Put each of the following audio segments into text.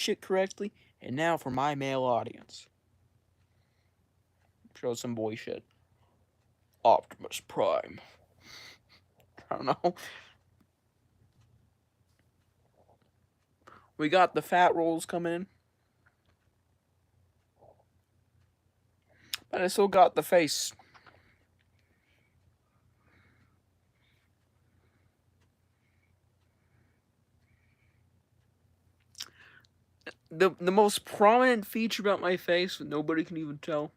shit correctly. And now for my male audience. Show some boy shit. Optimus Prime. I don't know. We got the fat rolls coming in. But I still got the face. The most prominent feature about my face that nobody can even tell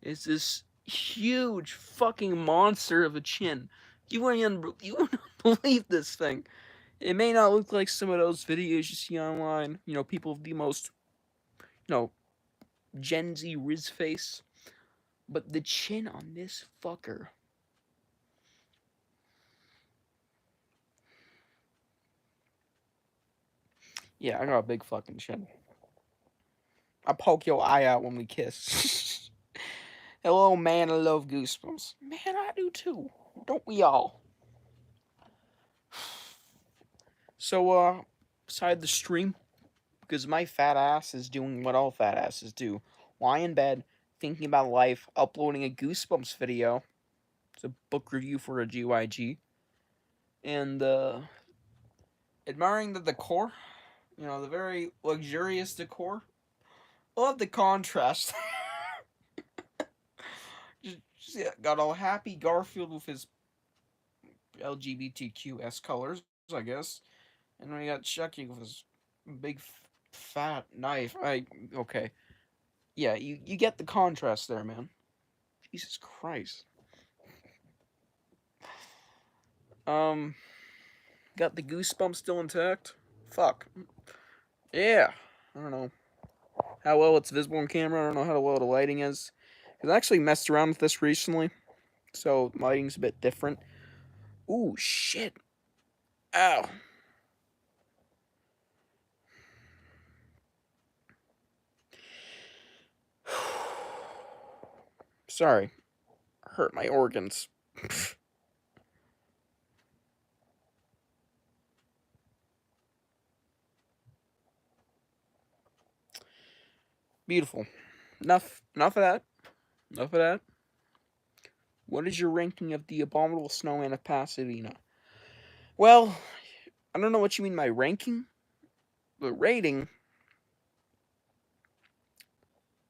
is this huge fucking monster of a chin. You wouldn't believe this thing. It may not look like some of those videos you see online. You know, people with the most, you know, Gen Z Riz face. But the chin on this fucker. Yeah, I got a big fucking chin. I poke your eye out when we kiss. Hello, man. I love Goosebumps. Man, I do too. Don't we all? So, beside the stream, because my fat ass is doing what all fat asses do, lie in bed, thinking about life, uploading a Goosebumps video. It's a book review for a GYG. And, admiring the decor. You know, the very luxurious decor. I love the contrast. just got all happy Garfield with his LGBTQS colors, I guess. And then we got Chucky with his big fat knife. Okay. Yeah, you get the contrast there, man. Jesus Christ. Um, got the goosebumps still intact? Fuck. Yeah. I don't know how well it's visible on camera. I don't know how well the lighting is. Cause I actually messed around with this recently, so lighting's a bit different. Ooh, shit. Ow. Sorry. Hurt my organs. Beautiful. Enough of that. Enough of that. What is your ranking of the Abominable Snowman of Pasadena? Well, I don't know what you mean by ranking, but rating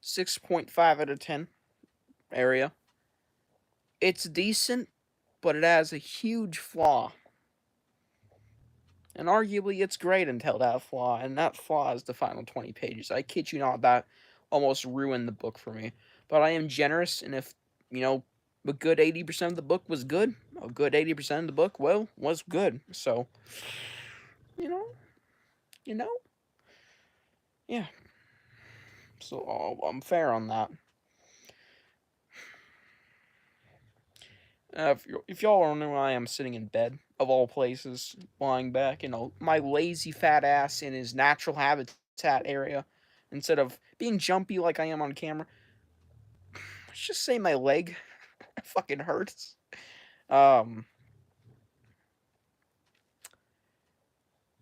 6.5 out of 10 area. It's decent, but it has a huge flaw. And arguably it's great until that flaw, and that flaw is the final 20 pages. I kid you not, that almost ruined the book for me. But I am generous, and if, you know, a good 80% of the book was good, a good 80% of the book, well, was good. So, you know, you know, yeah. So I'm fair on that. If y'all don't know, I am sitting in bed, of all places, lying back, you know, my lazy fat ass in his natural habitat area, instead of being jumpy like I am on camera. Let's just say my leg fucking hurts. Um,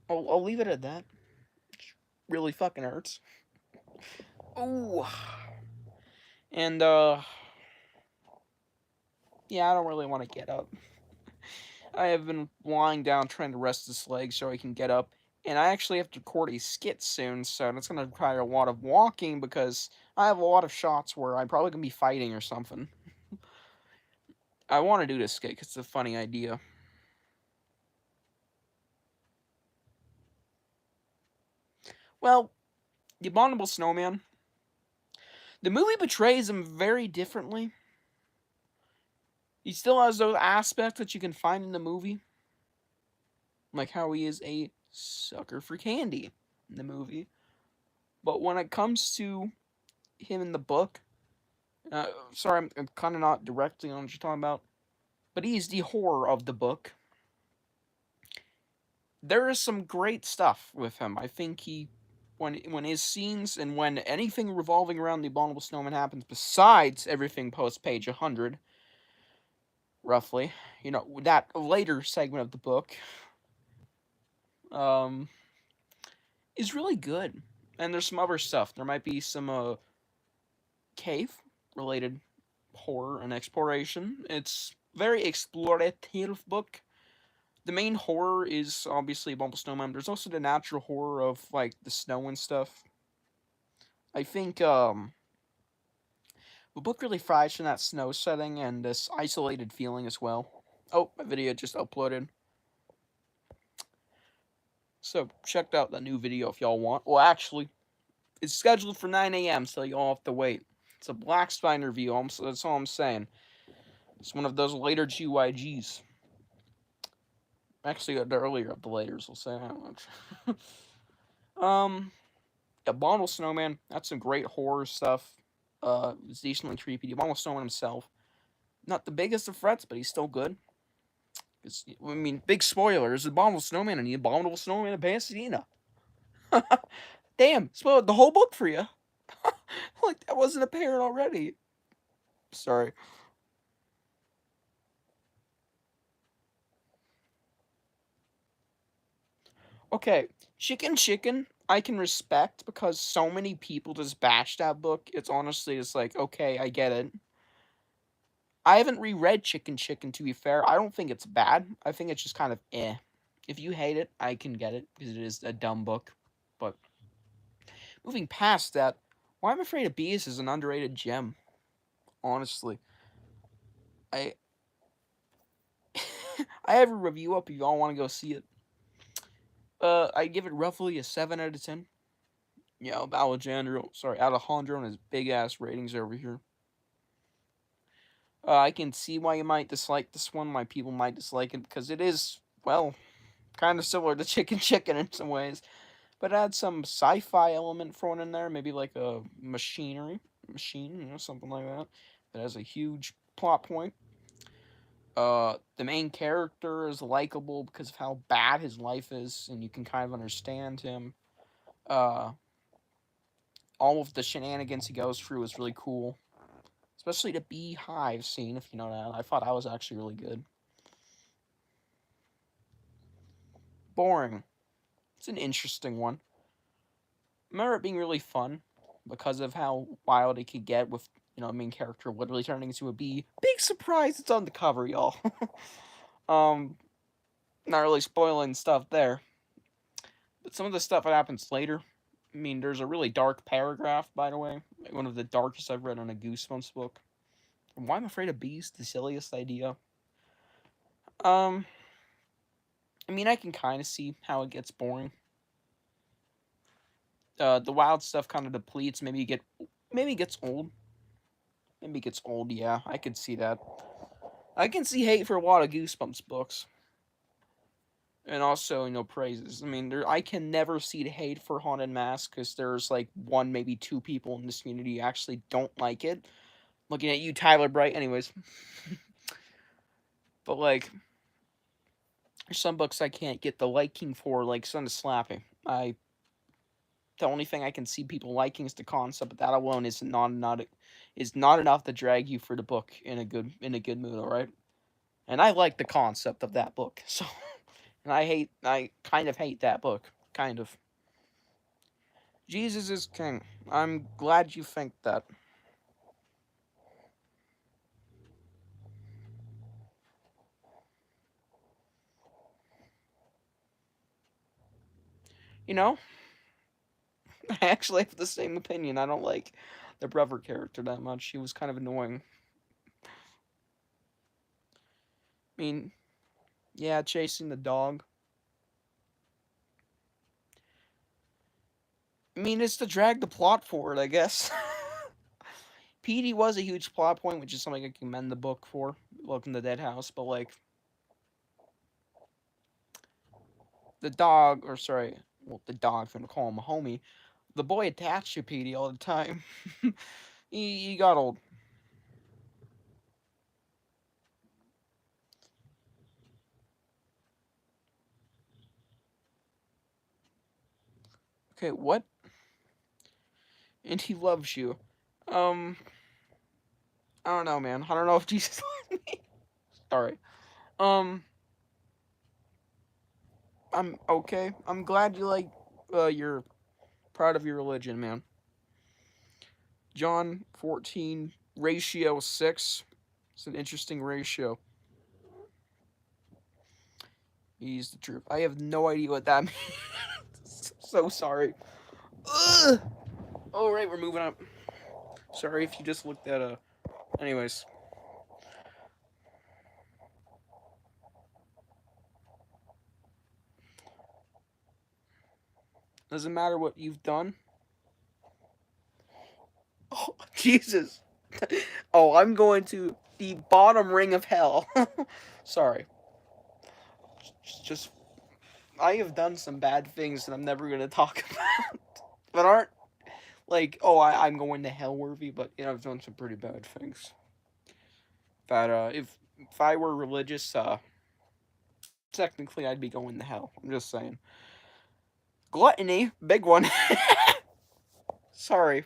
I'll leave it at that. It really fucking hurts. Ooh, and yeah, I don't really want to get up. I have been lying down trying to rest this leg so I can get up. And I actually have to record a skit soon, so it's going to require a lot of walking because I have a lot of shots where I'm probably going to be fighting or something. I want to do this skit because it's a funny idea. Well, the Abominable Snowman. The movie portrays him very differently. He still has those aspects that you can find in the movie, like how he is a sucker for candy in the movie. But when it comes to him in the book, sorry, I'm kind of not directly on what you're talking about, but he's the horror of the book. There is some great stuff with him. I think when his scenes and when anything revolving around the Abominable Snowman happens, besides everything post page 100, roughly, you know, that later segment of the book, um, is really good. And there's some other stuff. There might be some cave related horror and exploration. It's very explorative book. The main horror is obviously Bumble Snowman. There's also the natural horror of like the snow and stuff. I think the book really thrives in that snow setting and this isolated feeling as well. Oh, my video just uploaded. So check out the new video if y'all want. Well, actually, it's scheduled for 9 a.m., so y'all have to wait. It's a Black Spine review. That's all I'm saying. It's one of those later GYGs. Actually, the earlier of the laters, I'll say that much. um, Abominable Snowman. That's some great horror stuff. It's decently creepy. The Abominable Snowman himself, not the biggest of threats, but he's still good. I mean, big spoilers. The Abominable Snowman and the Abominable Snowman of Pasadena. Damn, spoiled the whole book for you. Like that wasn't apparent already. Sorry. Okay, Chicken, I can respect because so many people just bash that book. It's honestly just like, okay, I get it. I haven't reread Chicken to be fair. I don't think it's bad. I think it's just kind of eh. If you hate it, I can get it because it is a dumb book. But moving past that, Why I'm Afraid of Bees is an underrated gem. Honestly, I I have a review up if y'all want to go see it. I give it roughly a 7 out of 10. Yeah, Alejandro and his big ass ratings over here. I can see why you might dislike this one. Why people might dislike it because it is well, kind of similar to Chicken in some ways, but add some sci-fi element thrown in there. Maybe like a machine, something like that. That has a huge plot point. The main character is likable because of how bad his life is, and you can kind of understand him. Uh, all of the shenanigans he goes through is really cool, especially the beehive scene. If you know that, I thought that was actually really good. Boring. It's an interesting one. I remember it being really fun because of how wild it could get with main character literally turning into a bee. Big surprise! It's on the cover, y'all. um, Not really spoiling stuff there, but some of the stuff that happens later. I mean, there's a really dark paragraph, by the way, one of the darkest I've read on a Goosebumps book. Why I'm Afraid of Bees, the silliest idea. Um, I mean, I can kind of see how it gets boring. The wild stuff kind of depletes. Maybe it gets old. Maybe it gets old. Yeah, I could see that. I can see hate for a lot of Goosebumps books, and also praises. I mean, I can never see the hate for Haunted Mask because there's like one, maybe two people in this community who actually don't like it. Looking at you, Tyler Bright. Anyways, but like, there's some books I can't get the liking for, like Son of Slapping. The only thing I can see people liking is the concept, but that alone is not enough to drag you for the book in a good mood. All right, and I like the concept of that book, so and I kind of hate that book, kind of. Jesus is king. I'm glad you think that. You know, I actually have the same opinion. I don't like the brother character that much. He was kind of annoying. I mean, yeah, chasing the dog. I mean, it's to drag the plot forward, I guess. Petey was a huge plot point, which is something I can commend the book for. Welcome to Dead House, but like the dog, or sorry, well, the dog, if you want to call him a homie, the boy attached to Petey all the time. he got old. Okay, what? And he loves you. Um, I don't know, man. I don't know if Jesus loves me. Sorry. Um, I'm okay. I'm glad you like you're proud of your religion, man. John 14, ratio 6. It's an interesting ratio. He's the truth. I have no idea what that means. So sorry. Ugh. Oh, right, we're moving up. Sorry if you just looked at a. Anyways. Doesn't matter what you've done. Oh, Jesus. Oh, I'm going to the bottom ring of hell. Sorry. Just. I have done some bad things that I'm never going to talk about. That aren't like, oh, I'm going to hell worthy, but, I've done some pretty bad things. That, if I were religious, technically I'd be going to hell. I'm just saying. Gluttony, big one. Sorry.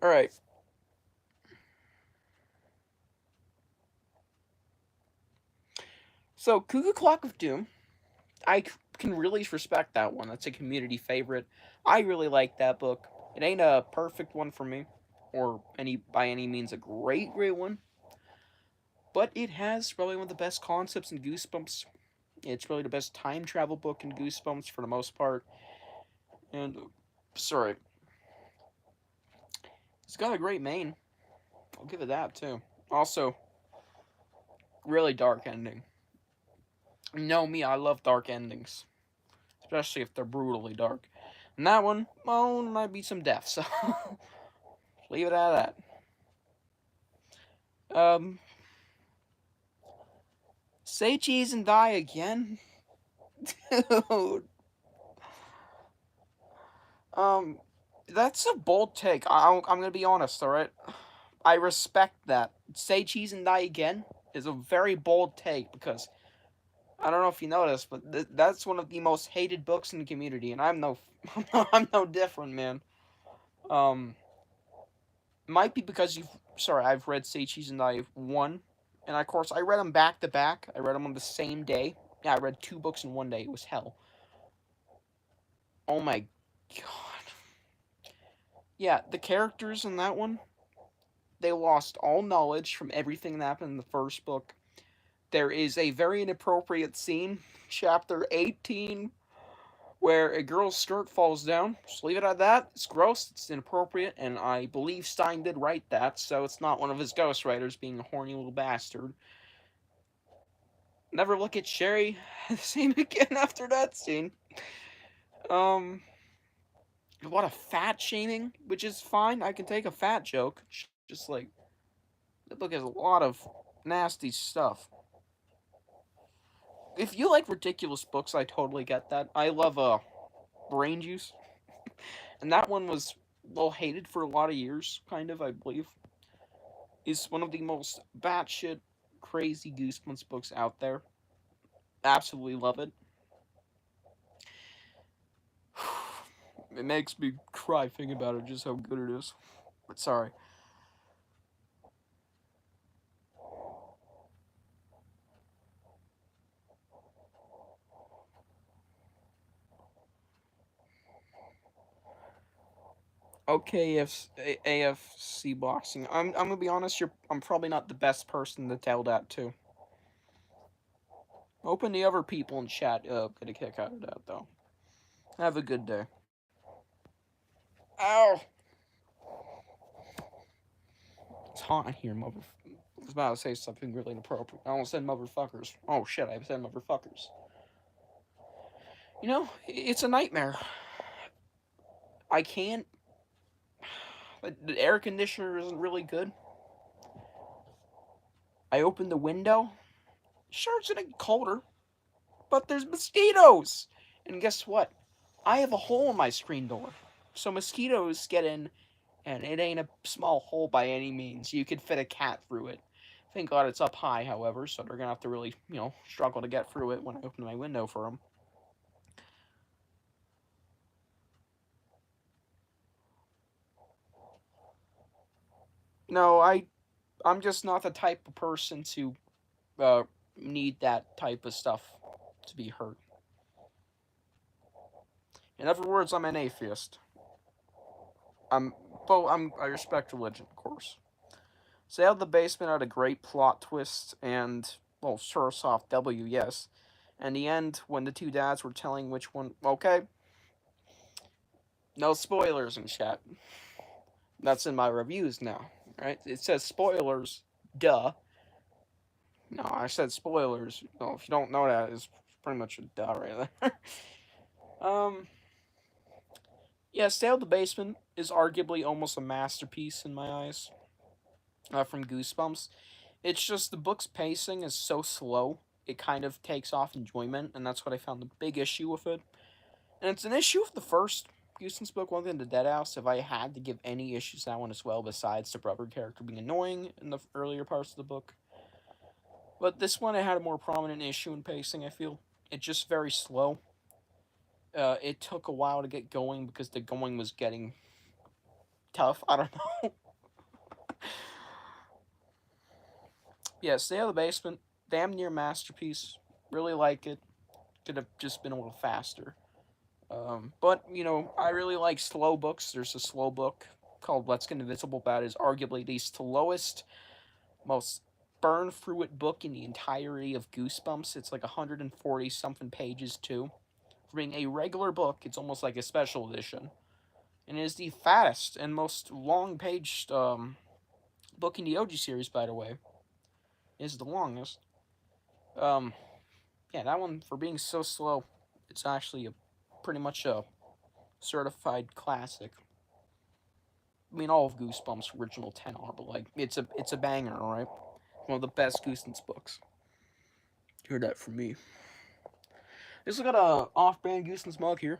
Alright. So, Cuckoo Clock of Doom. I can really respect that one. That's a community favorite. I really like that book. It ain't a perfect one for me, or by any means a great one, but it has probably one of the best concepts in Goosebumps. It's really the best time travel book in Goosebumps for the most part. And sorry, it's got a great main. I'll give it that too. Also, really dark ending. You know me, I love dark endings, especially if they're brutally dark. And that one, well, might be some death, so leave it at that. Say cheese and die again, dude. Um, that's a bold take. I'm gonna be honest. All right, I respect that. Say cheese and die again is a very bold take because I don't know if you noticed, but that's one of the most hated books in the community, and I'm no, I'm no different, man. Um, might be because you've. Sorry, I've read Say Cheese and Die one, and of course I read them back to back. I read them on the same day. Yeah, I read two books in one day. It was hell. Oh my god. Yeah, the characters in that one, they lost all knowledge from everything that happened in the first book. There is a very inappropriate scene, chapter 18, where a girl's skirt falls down. Just leave it at that. It's gross, it's inappropriate, and I believe Stein did write that, so it's not one of his ghostwriters being a horny little bastard. Never look at Sherry the same again after that scene. Um, a lot of fat shaming, which is fine. I can take a fat joke. Just like, the book has a lot of nasty stuff. If you like ridiculous books, I totally get that. I love Brain Juice, and that one was well hated for a lot of years, kind of, I believe. Is one of the most batshit crazy Goosebumps books out there. Absolutely love it. It makes me cry thinking about it, just how good it is. But sorry. Okay, AFC boxing. I'm gonna be honest. I'm probably not the best person to tell that to. Hoping the other people in chat get a kick out of that though. Have a good day. Ow! It's hot in here, mother. I was about to say something really inappropriate. I almost said motherfuckers. Oh shit! I said motherfuckers. It's a nightmare. I can't. The air conditioner isn't really good. I opened the window. Sure, it's gonna get colder, but there's mosquitoes. And guess what? I have a hole in my screen door, so mosquitoes get in, and it ain't a small hole by any means. You could fit a cat through it. Thank God it's up high, however, so they're gonna have to really, struggle to get through it when I open my window for them. No, I'm just not the type of person to uh, need that type of stuff to be hurt. In other words, I'm an atheist. I respect religion, of course. So out of the basement had a great plot twist and, well, sure, soft W, yes. And the end, when the two dads were telling which one, okay, no spoilers in chat. That's in my reviews now, right? It says spoilers, duh. No, I said spoilers. No, if you don't know that, it's pretty much a duh right there. um, yeah, Stay Out the Basement is arguably almost a masterpiece in my eyes. From Goosebumps. It's just the book's pacing is so slow, it kind of takes off enjoyment, and that's what I found the big issue with it. And it's an issue with the first Goosebumps book, Welcome to Deadhouse, if I had to give any issues to that one as well, besides the brother character being annoying in the earlier parts of the book. But this one, it had a more prominent issue in pacing, I feel. It's just very slow. It took a while to get going because the going was getting tough. I don't know. Yeah, Stay Out of the Basement, damn near masterpiece. Really like it. Could have just been a little faster. But, I really like slow books. There's a slow book called Let's Get Invisible that is arguably the slowest, most burn through it book in the entirety of Goosebumps. It's like 140 something pages, too. For being a regular book, it's almost like a special edition. And it is the fattest and most long paged book in the OG series, by the way. It is the longest. Um, yeah, that one, for being so slow, it's actually pretty much a certified classic. I mean, all of Goosebumps' original 10 are, but like it's a banger, all right. One of the best Goosebumps books. Hear that from me. This has got a off-brand Goosebumps mug here.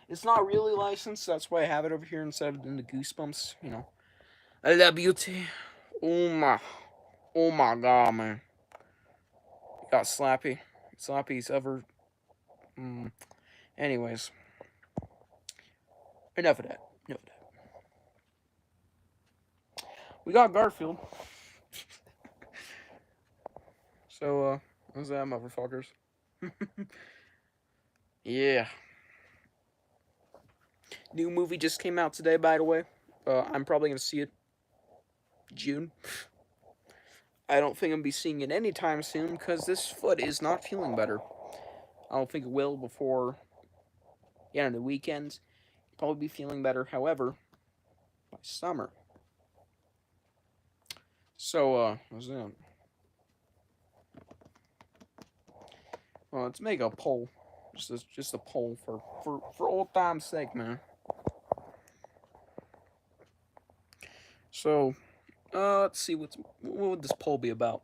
It's not really licensed, that's why I have it over here instead of in the Goosebumps. I love beauty. Oh my god, man. Got Slappy. Slappy's ever. Anyways, enough of that. Enough of that. We got Garfield. So, what's that, motherfuckers? Yeah. New movie just came out today, by the way. I'm probably gonna see it June. I don't think I'm gonna be seeing it anytime soon because this foot is not feeling better. I don't think it will before the weekends. Probably be feeling better, however, by summer. So, what's that? Well, let's make a poll. Just a poll for old time's sake, man. So, let's see what would this poll be about.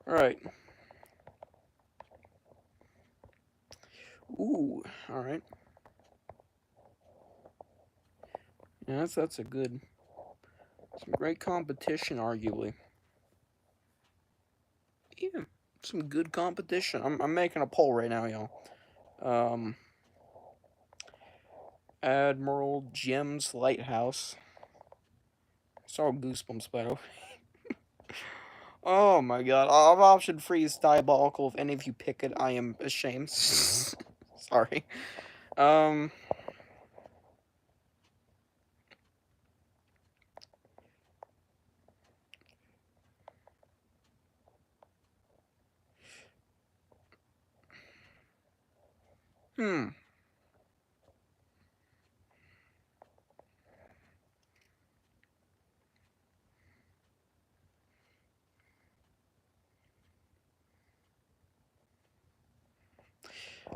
All right. Ooh, all right. Yeah, that's a good, some great competition, arguably. Yeah, some good competition. I'm making a poll right now, y'all. Admiral Jim's Lighthouse. Saw Goosebumps, by the way. Oh my god. Option 3 is diabolical. If any of you pick it, I am ashamed. Sorry. Um. Hmm.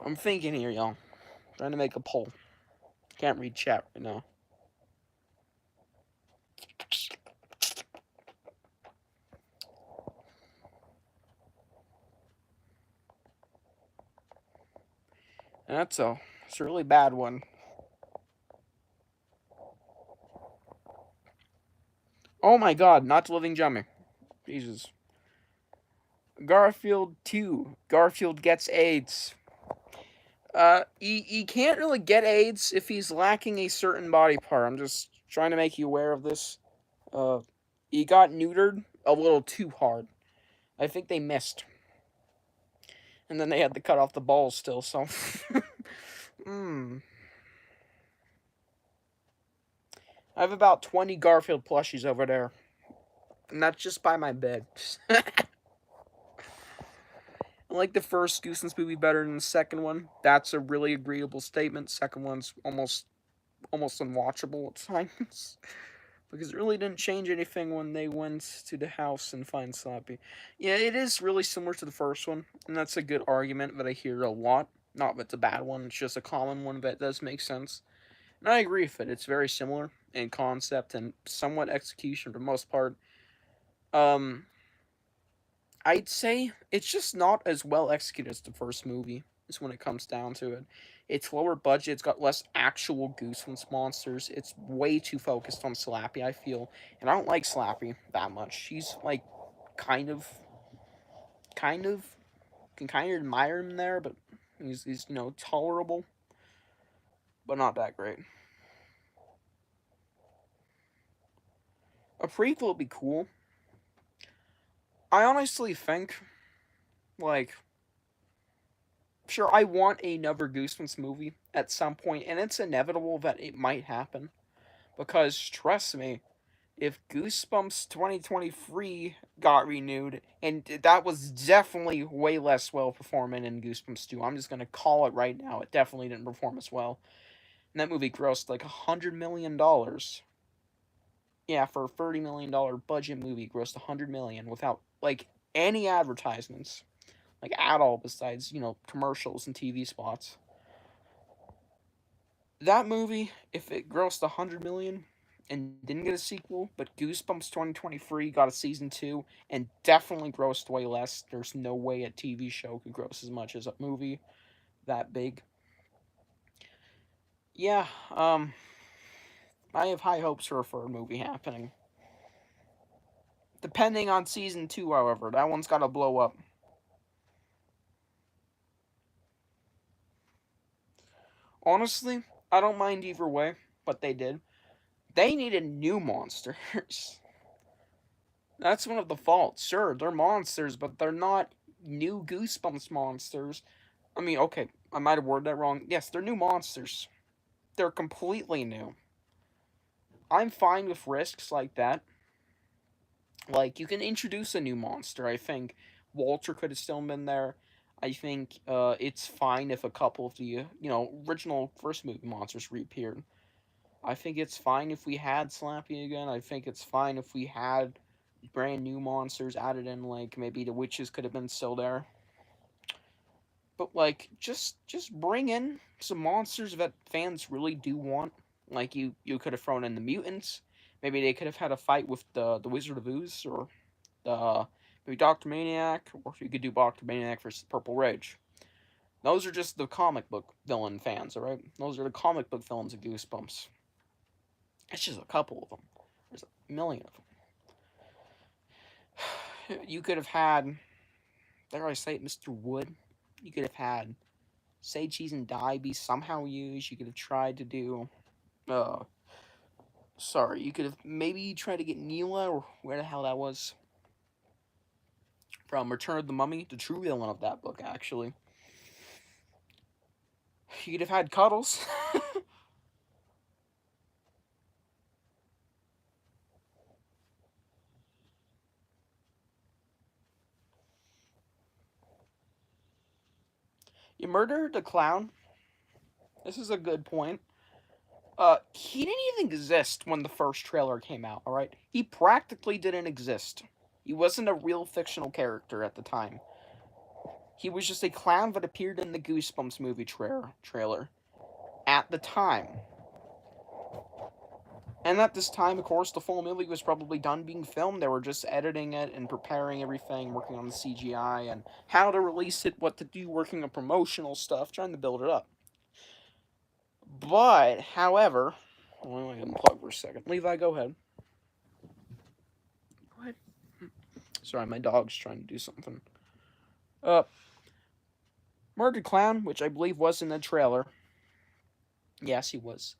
I'm thinking here, y'all. Trying to make a poll. Can't read chat right now. It's a really bad one. Oh my god, not Living Jummy. Jesus. Garfield 2. Garfield gets AIDS. He can't really get AIDS if he's lacking a certain body part. I'm just trying to make you aware of this. Uh, he got neutered a little too hard. I think they missed, and then they had to cut off the balls still. So, mm. I have about 20 Garfield plushies over there, and that's just by my bed. I like the first Goosebumps movie better than the second one. That's a really agreeable statement. Second one's almost unwatchable at times. Because it really didn't change anything when they went to the house and find Slappy. Yeah, it is really similar to the first one, and that's a good argument that I hear a lot. Not that it's a bad one, it's just a common one that does make sense. And I agree with it. It's very similar in concept and somewhat execution for the most part. Um, I'd say it's just not as well executed as the first movie, is when it comes down to it. It's lower budget, it's got less actual Goosebumps monsters, it's way too focused on Slappy, I feel. And I don't like Slappy that much. He's like kind of kind of can kind of admire him there, but he's tolerable, but not that great. A prequel would be cool. I honestly think like sure, I want another Goosebumps movie at some point, and it's inevitable that it might happen. Because, trust me, if Goosebumps 2023 got renewed, and that was definitely way less well performing in Goosebumps 2, I'm just going to call it right now, it definitely didn't perform as well. And that movie grossed like $100 million. Yeah, for a $30 million budget movie, grossed $100 million without, like, any advertisements. Like, at all, besides, commercials and TV spots. That movie, if it grossed $100 million and didn't get a sequel, but Goosebumps 2023 got a season 2 and definitely grossed way less. There's no way a TV show could gross as much as a movie that big. Yeah, I have high hopes for a movie happening. Depending on season 2, however, that one's got to blow up. Honestly, I don't mind either way, but they did. They needed new monsters. That's one of the faults. Sure, they're monsters, but they're not new Goosebumps monsters. I mean, okay, I might have worded that wrong. Yes, they're new monsters. They're completely new. I'm fine with risks like that. Like, you can introduce a new monster. I think Walter could have still been there. I think it's fine if a couple of the, original first movie monsters reappeared. I think it's fine if we had Slappy again. I think it's fine if we had brand new monsters added in, like maybe the witches could have been still there. But like just bring in some monsters that fans really do want. Like you could have thrown in the mutants. Maybe they could have had a fight with the Wizard of Ooze or the maybe Doctor Maniac, or if you could do Doctor Maniac versus Purple Rage. Those are just the comic book villain fans, alright? Those are the comic book villains of Goosebumps. It's just a couple of them. There's a million of them. You could have had, dare I say it, Mr. Wood. You could have had Say Cheese and Die be somehow used. You could have tried to do, uh, sorry, you could have maybe tried to get Neela, or where the hell that was, from Return of the Mummy, the true villain of that book, actually. You could have had Cuddles. You murdered the clown. This is a good point. He didn't even exist when the first trailer came out, alright? He practically didn't exist. He wasn't a real fictional character at the time. He was just a clown that appeared in the Goosebumps movie trailer at the time. And at this time, of course, the full movie was probably done being filmed. They were just editing it and preparing everything, working on the CGI and how to release it, what to do, working on promotional stuff, trying to build it up. But, however, let me unplug for a second. Levi, go ahead. Go ahead. Sorry, my dog's trying to do something. Uh, Murdered Clown, which I believe was in the trailer. Yes, he was.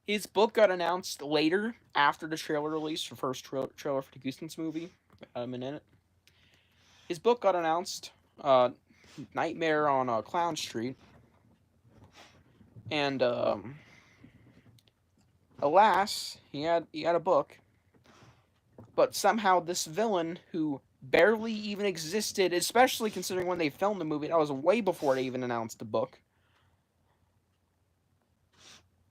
His book got announced later after the trailer release, the first trailer for the Goosebumps movie. In it. His book got announced, uh, Nightmare on Clown Street, and alas, he had a book, but somehow this villain who barely even existed, especially considering when they filmed the movie, that was way before they even announced the book.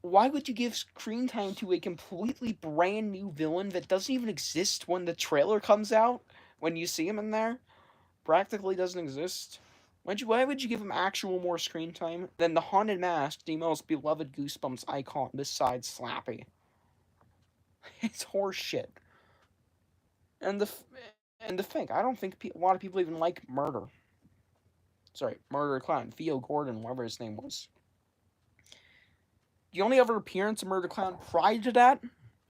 Why would you give screen time to a completely brand new villain that doesn't even exist when the trailer comes out? When you see him in there, practically doesn't exist. Why would you give him actual more screen time than the Haunted Mask, the most beloved Goosebumps icon besides Slappy? It's horseshit. And the thing, I don't think a lot of people even like Murder. Sorry, Murder Clown, Theo Gordon, whatever his name was. The only other appearance of Murder Clown prior to that,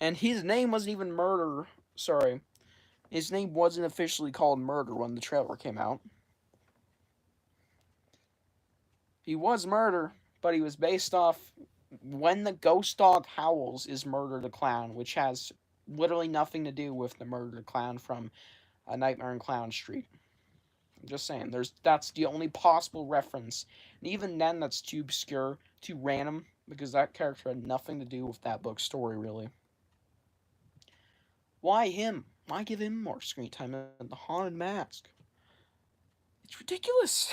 and his name wasn't even Murder. Sorry, his name wasn't officially called Murder when the trailer came out. He was Murder, but he was based off When the Ghost Dog Howls is Murder the Clown, which has literally nothing to do with the Murder the Clown from A Nightmare on Clown Street. I'm just saying, that's the only possible reference. And even then, that's too obscure, too random, because that character had nothing to do with that book's story, really. Why him? Why give him more screen time than the Haunted Mask? It's ridiculous.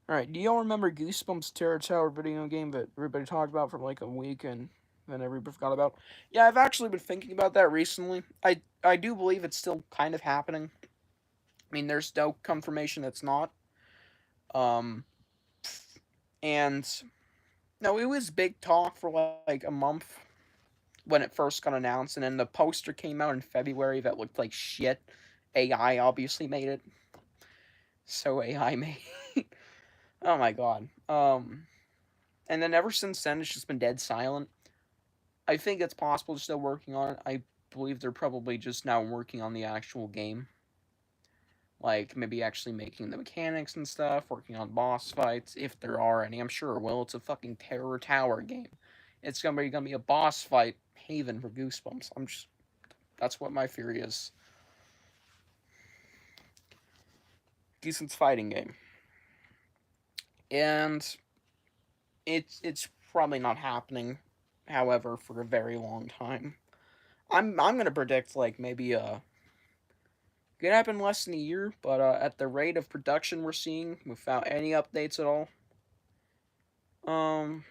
Alright, do y'all remember Goosebumps Terror Tower video game that everybody talked about for like a week and then everybody forgot about? Yeah, I've actually been thinking about that recently. I do believe it's still kind of happening. I mean, there's no confirmation it's not. Um, and no, it was big talk for like a month when it first got announced, and then the poster came out in February that looked like shit. AI obviously made it. So AI made. Oh my god. And then ever since then, it's just been dead silent. I think it's possible they're still working on it. I believe they're probably just now working on the actual game. Like, maybe actually making the mechanics and stuff, working on boss fights, if there are any. I'm sure will. It's a fucking Terror Tower game. It's gonna be a boss fight haven for Goosebumps. That's what my theory is. Decent fighting game. And it's probably not happening, however, for a very long time. I'm gonna predict like maybe could happen less than a year, but at the rate of production we're seeing, without any updates at all, um,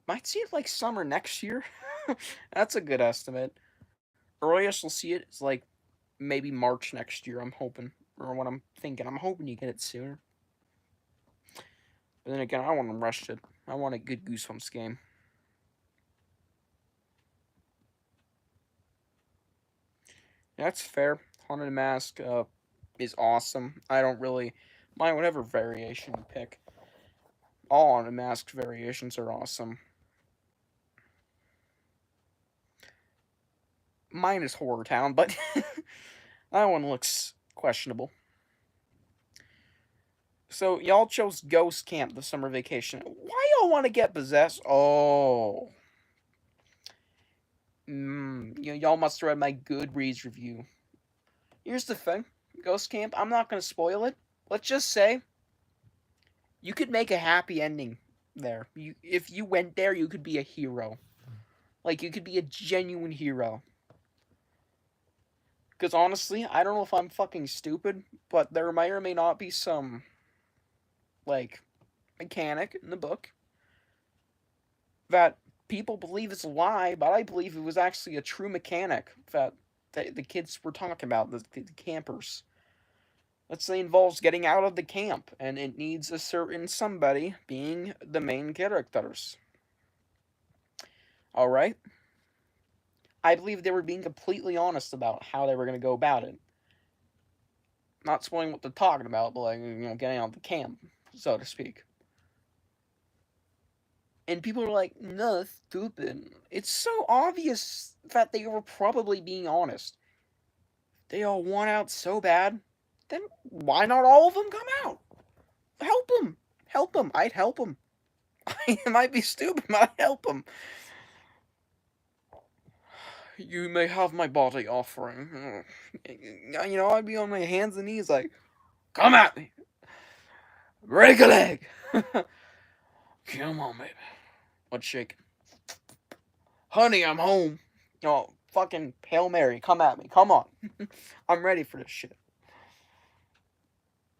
might see it like summer next year. That's a good estimate. Earliest we'll see it is like maybe March next year. I'm hoping, or what I'm thinking. I'm hoping you get it sooner. But then again, I don't want to rush it. I want a good Goosebumps game. That's fair. Haunted Mask is awesome. I don't really mind whatever variation you pick. All Haunted Mask variations are awesome. Mine is Horror Town, but that one looks questionable. So y'all chose Ghost Camp the summer vacation. Why y'all want to get possessed? Oh, y'all must have read my Goodreads review. Here's the thing, Ghost Camp. I'm not gonna spoil it. Let's just say you could make a happy ending there. If you went there, you could be a hero. Like you could be a genuine hero. Because honestly, I don't know if I'm fucking stupid, but there may or may not be some like mechanic in the book that people believe is a lie, but I believe it was actually a true mechanic that the kids were talking about, the campers. Let's say involves getting out of the camp, and it needs a certain somebody being the main characters. Alright? I believe they were being completely honest about how they were going to go about it. Not spoiling what they're talking about, but like, getting out of the camp, so to speak. And people are like, no, that's stupid. It's so obvious that they were probably being honest. They all want out so bad, then why not all of them come out? Help them. Help them. I'd help them. It might be stupid, but I help him. You may have my body offering. I'd be on my hands and knees like, come at me. Break a leg. Come on, baby. What's shaking? Honey, I'm home. Oh, fucking Hail Mary, come at me. Come on. I'm ready for this shit.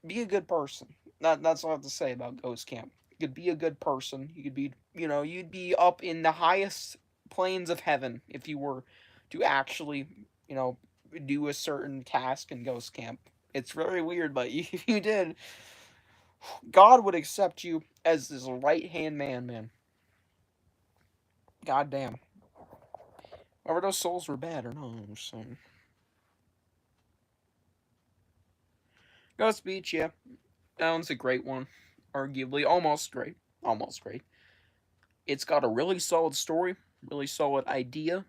Be a good person. That's all I have to say about Ghost Camp. You could be a good person. You could be, you'd be up in the highest planes of heaven if you were to actually, you know, do a certain task in Ghost Camp. It's very weird, but if you did, God would accept you as his right hand man, man. God damn. Whether those souls were bad or not, I'm just saying. Ghost Beach, yeah. That one's a great one. Arguably, almost great. Almost great. It's got a really solid story, really solid idea.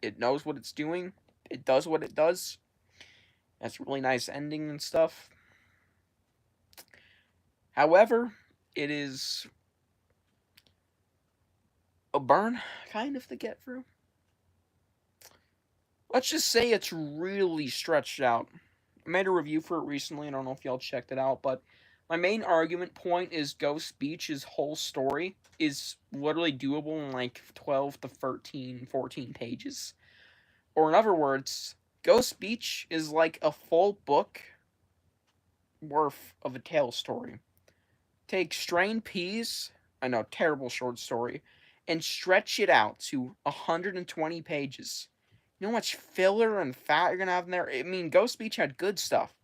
It knows what it's doing. It does what it does. That's a really nice ending and stuff. However, it is a burn, kind of, to get through. Let's just say it's really stretched out. I made a review for it recently. I don't know if y'all checked it out, but my main argument point is Ghost Beach's whole story is literally doable in like 12 to 13, 14 pages. Or in other words, Ghost Beach is like a full book worth of a tale story. Take Strained Peas, I know, terrible short story, and stretch it out to 120 pages. You know how much filler and fat you're gonna have in there? I mean, Ghost Beach had good stuff.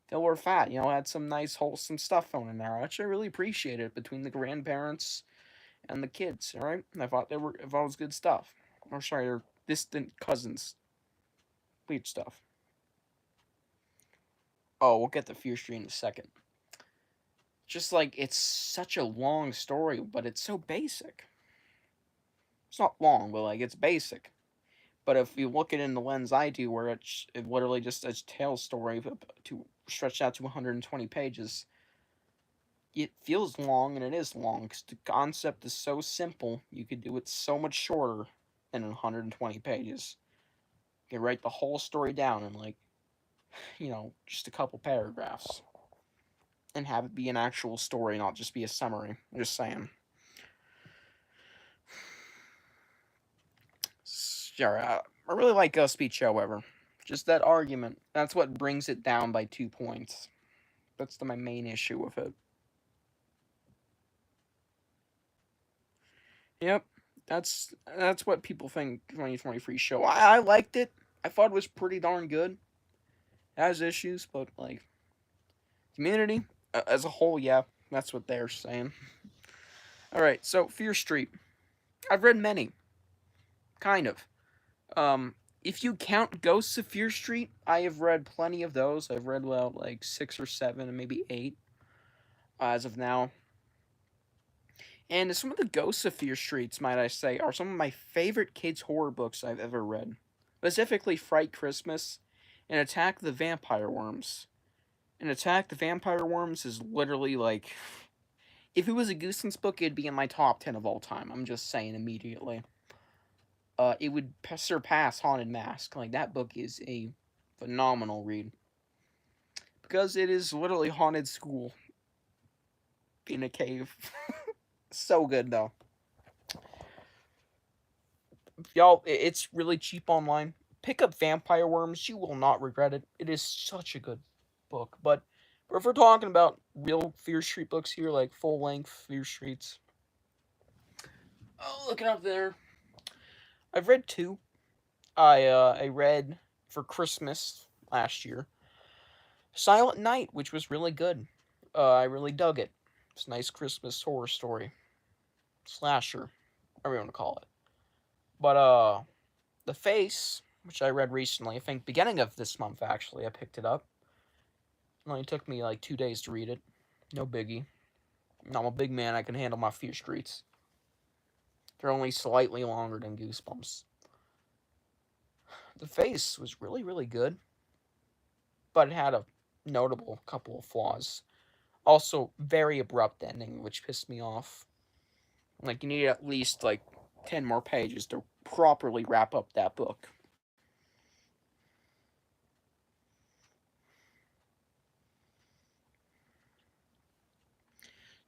Filler fat, had some nice wholesome stuff thrown in there. I actually really appreciated it between the grandparents and the kids. All right, I thought it was good stuff. Or sorry, they're distant cousins. Weird stuff. Oh, we'll get to Fear Street in a second. Just like it's such a long story, but it's so basic. It's not long, but like it's basic. But if you look at it in the lens I do, where it's literally just a tale story to stretch out to 120 pages, it feels long, and it is long because the concept is so simple. You could do it so much shorter than 120 pages. You can write the whole story down in like, just a couple paragraphs, and have it be an actual story, not just be a summary. I'm just saying. Sure, I really like Ghost Speech, however. Just that argument. That's what brings it down by 2 points. That's my main issue with it. Yep, that's what people think 2023 show. I liked it. I thought it was pretty darn good. It has issues, but like community as a whole, yeah, that's what they're saying. All right, so Fear Street. I've read many, kind of. If you count Ghosts of Fear Street, I have read plenty of those. I've read about like 6 or 7, and maybe 8 as of now. And some of the Ghosts of Fear Streets, might I say, are some of my favorite kids' horror books I've ever read. Specifically, Fright Christmas and Attack the Vampire Worms. And Attack the Vampire Worms is literally like, if it was a Goosebumps book, it'd be in my top 10 of all time. I'm just saying immediately. It would surpass Haunted Mask. Like, that book is a phenomenal read. Because it is literally haunted school in a cave. So good, though. Y'all, it's really cheap online. Pick up Vampire Worms. You will not regret it. It is such a good book. But if we're talking about real Fear Street books here, like full length Fear Streets, oh, looking up there, I've read 2. I read for Christmas last year Silent Night, which was really good. I really dug it. It's a nice Christmas horror story, slasher, whatever you want to call it. But The Face, which I read recently, I think beginning of this month actually, I picked it up. It only took me like 2 days to read it. No biggie. I'm a big man, I can handle my Fear Streets. They're only slightly longer than Goosebumps. The Face was really, really good, but it had a notable couple of flaws. Also, very abrupt ending, which pissed me off. Like, you need at least, like, 10 more pages to properly wrap up that book.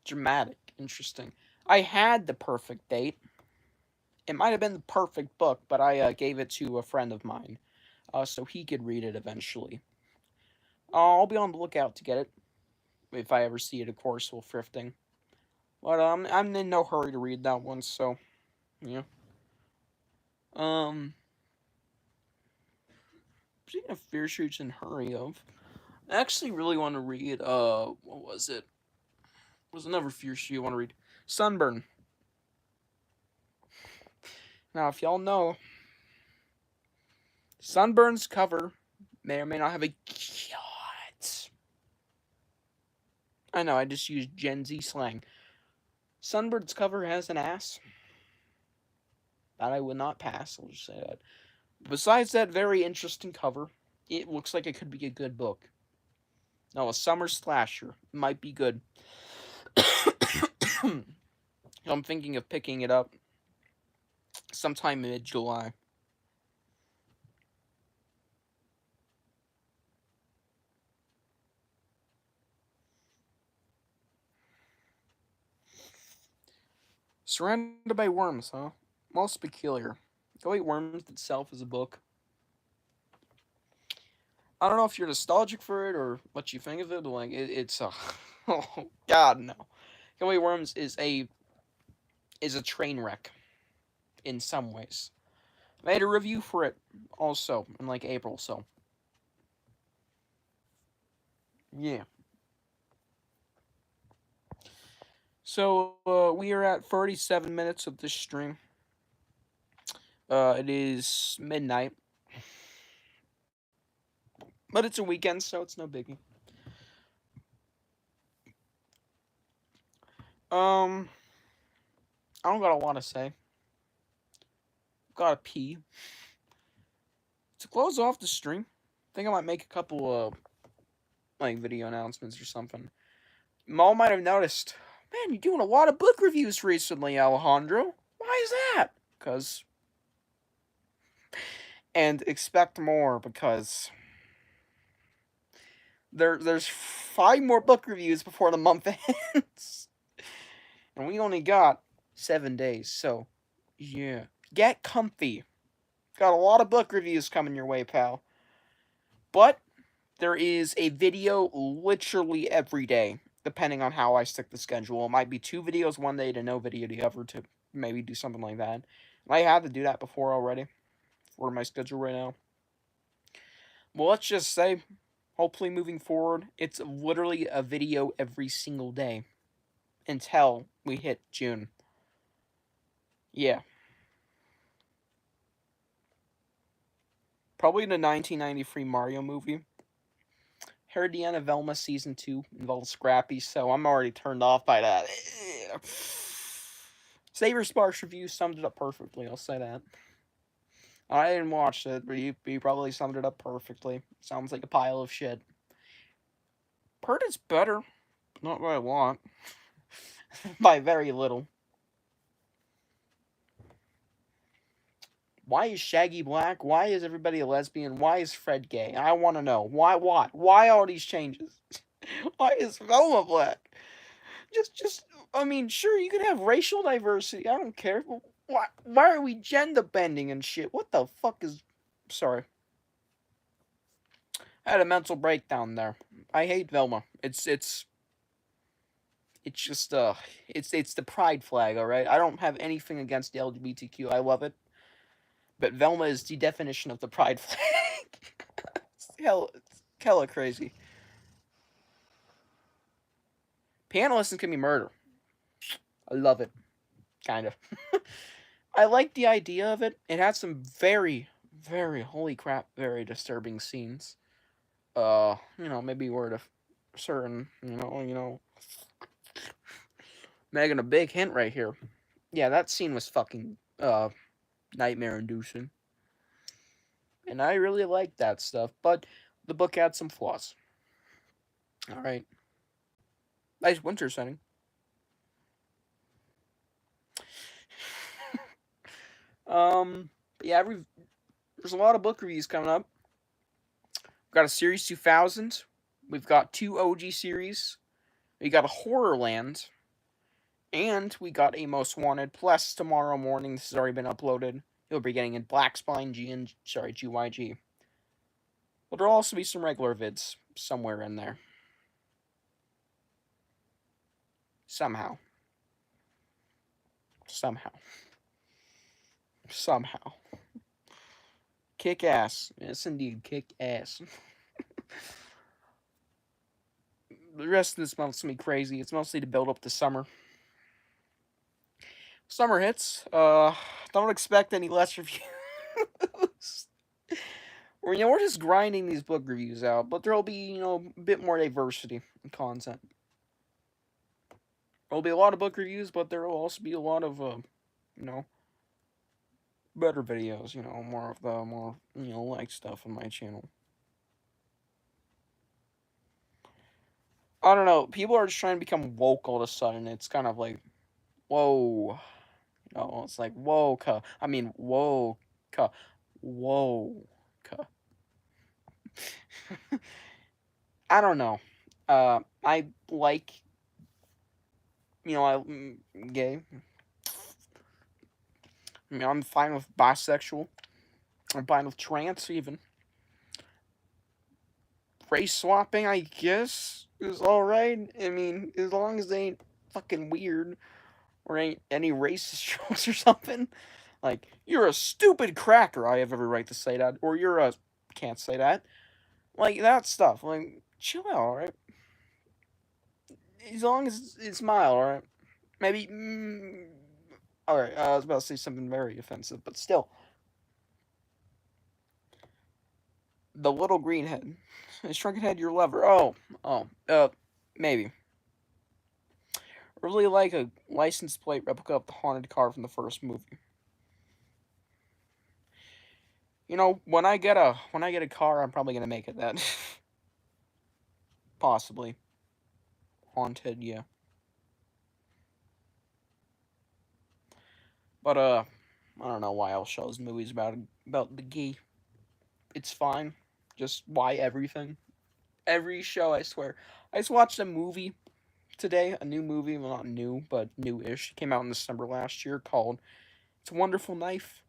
Dramatic. Interesting. I had the perfect date. It might have been the perfect book, but I gave it to a friend of mine so he could read it eventually. I'll be on the lookout to get it if I ever see it, of course, while thrifting. But I'm in no hurry to read that one, so yeah. Um, Speaking of fear shoots in hurry of, I actually really want to read. What was it? Was another fear shoot I want to read? Sunburn. Now, if y'all know, Sunburn's cover may or may not have a cut. I know, I just used Gen Z slang. Sunburn's cover has an ass. That I would not pass, I'll just say that. Besides that very interesting cover, it looks like it could be a good book. No, a summer slasher. Might be good. I'm thinking of picking it up sometime mid-July. Surrounded by worms, huh? Most peculiar. Go Eat Worms itself is a book. I don't know if you're nostalgic for it or what you think of it, but like it's a oh god no. Go Eat Worms is a train wreck in some ways. I made a review for it also in like April, so yeah. So we are at 37 minutes of this stream. It is midnight, but it's a weekend, so it's no biggie. Um, I don't got a lot to say. Gotta pee. To close off the stream, I think I might make a couple like video announcements or something. Y'all might have noticed, man, you're doing a lot of book reviews recently, Alejandro. Why is that? Because and expect more because there's 5 more book reviews before the month ends, and we only got 7 days. So yeah, get comfy. Got a lot of book reviews coming your way, pal. But there is a video literally every day, depending on how I stick the schedule. It might be 2 videos one day to no video the other to maybe do something like that. I had to do that before already for my schedule right now. Well, let's just say, hopefully moving forward, it's literally a video every single day until we hit June. Yeah. Probably the 1993 Mario movie. Heard the end of Velma Season 2 involves Scrappy, so I'm already turned off by that. Saber Sparks review summed it up perfectly, I'll say that. I didn't watch it, but you probably summed it up perfectly. Sounds like a pile of shit. Heard it's better, but not what I want. By very little. Why is Shaggy black? Why is everybody a lesbian? Why is Fred gay? I want to know. Why? What? Why all these changes? Why is Velma black? I mean, sure, you can have racial diversity. I don't care. But why are we gender bending and shit? What the fuck is. Sorry. I had a mental breakdown there. I hate Velma. It's just it's the pride flag, all right. I don't have anything against the LGBTQ. I love it, but Velma is the definition of the pride flag. It's hella crazy. Piano lessons can be murder. I love it, kind of. I like the idea of it. It had some very, very holy crap, very disturbing scenes. Maybe word of certain, Megan a big hint right here. Yeah, that scene was fucking nightmare inducing. And I really liked that stuff, but the book had some flaws. Alright. Nice winter setting. But yeah, there's a lot of book reviews coming up. We've got a Series 2000. We've got two OG series. We got a Horrorland. And we got a Most Wanted. Plus, tomorrow morning, this has already been uploaded. You'll be getting in Black Spine GYG. But there'll also be some regular vids somewhere in there. Somehow. Somehow. Somehow. Kick ass. Yes, indeed. Kick ass. The rest of this month's gonna be crazy. It's mostly to build up the summer. Summer hits. Don't expect any less reviews. We're just grinding these book reviews out, but there'll be, a bit more diversity in content. There'll be a lot of book reviews, but there will also be a lot of, you know, better videos. More of the more, like stuff on my channel. I don't know. People are just trying to become woke all of a sudden. It's kind of like, whoa. No, it's like, whoa, I mean, whoa, whoa, I don't know. I like, gay. I mean, I'm fine with bisexual. I'm fine with trans, even. Race swapping, I guess, is alright. I mean, as long as they ain't fucking weird or ain't any racist jokes or something. Like, you're a stupid cracker, I have every right to say that. Or you're a. Can't say that. Like, that stuff. Like, chill out, alright? As long as it's mild, alright? Maybe. Alright, I was about to say something very offensive, but still. The little green head. Shrunken head, your lover. Maybe. Really like a license plate replica of the haunted car from the first movie. When I get a car, I'm probably gonna make it that. Possibly. Haunted, yeah. But I don't know why I'll show those movies about the gay. It's fine. Just why everything. Every show, I swear. I just watched a movie today, a new movie, well not new, but new-ish. It came out in December last year called It's a Wonderful Knife.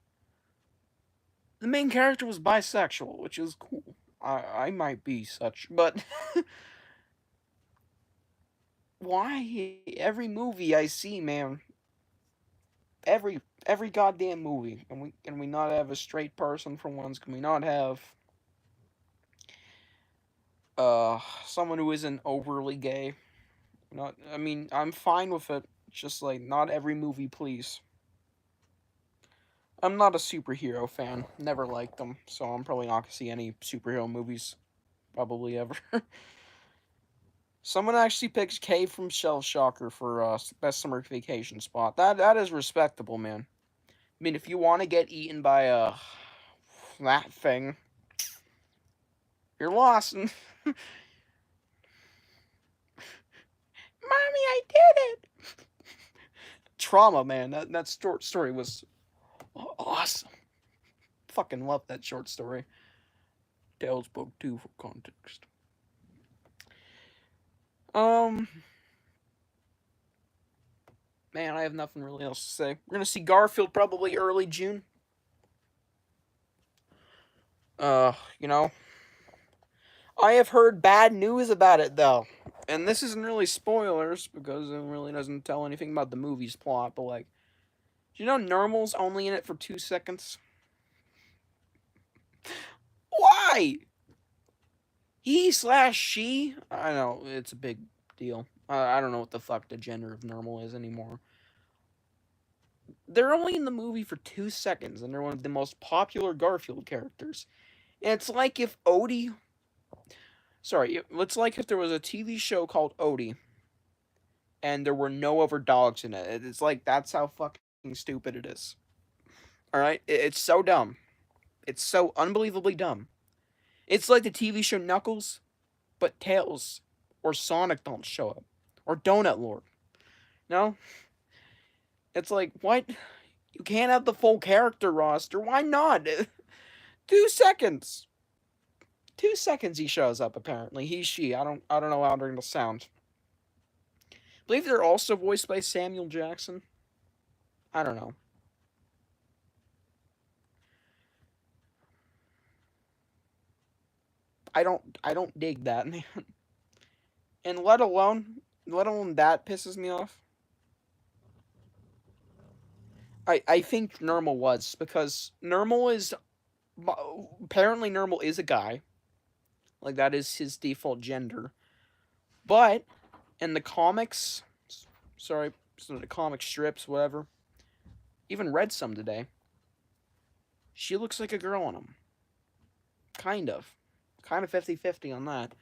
The main character was bisexual, which is cool. I might be such, but why every movie I see, man, every goddamn movie, can we not have a straight person for once? Can we not have someone who isn't overly gay? Not, I mean, I'm fine with it. Just like not every movie, please. I'm not a superhero fan. Never liked them, so I'm probably not gonna see any superhero movies. Probably ever. Someone actually picks Cave from Shell Shocker for best summer vacation spot. That is respectable, man. I mean, if you want to get eaten by that thing, you're lost. Mommy, I did it. Trauma, man. That short story was awesome. Fucking love that short story. Tales book 2 for context. Um, man, I have nothing really else to say. We're gonna see Garfield probably early June. You know, I have heard bad news about it though, and this isn't really spoilers because it really doesn't tell anything about the movie's plot. But like, do you know Normal's only in it for 2 seconds? Why? He/she? I know it's a big deal. I don't know what the fuck the gender of Normal is anymore. They're only in the movie for 2 seconds, and they're one of the most popular Garfield characters. And it's like if Odie. Sorry, it's like if there was a TV show called Odie, and there were no other dogs in it. It's like that's how fucking stupid it is. Alright? It's so dumb. It's so unbelievably dumb. It's like the TV show Knuckles, but Tails or Sonic don't show up. or Donut Lord. No, it's like what? You can't have the full character roster. Why not? 2 seconds. 2 seconds he shows up. Apparently, he, she. I don't know how they're gonna sound. I believe they're also voiced by Samuel Jackson. I don't know. I don't dig that, and let alone that pisses me off. I think Normal was because Normal is apparently Normal is a guy, like that is his default gender. But in the comics, sorry, some of the comic strips, whatever, even read some today. She looks like a girl in them, kind of 50-50 on that.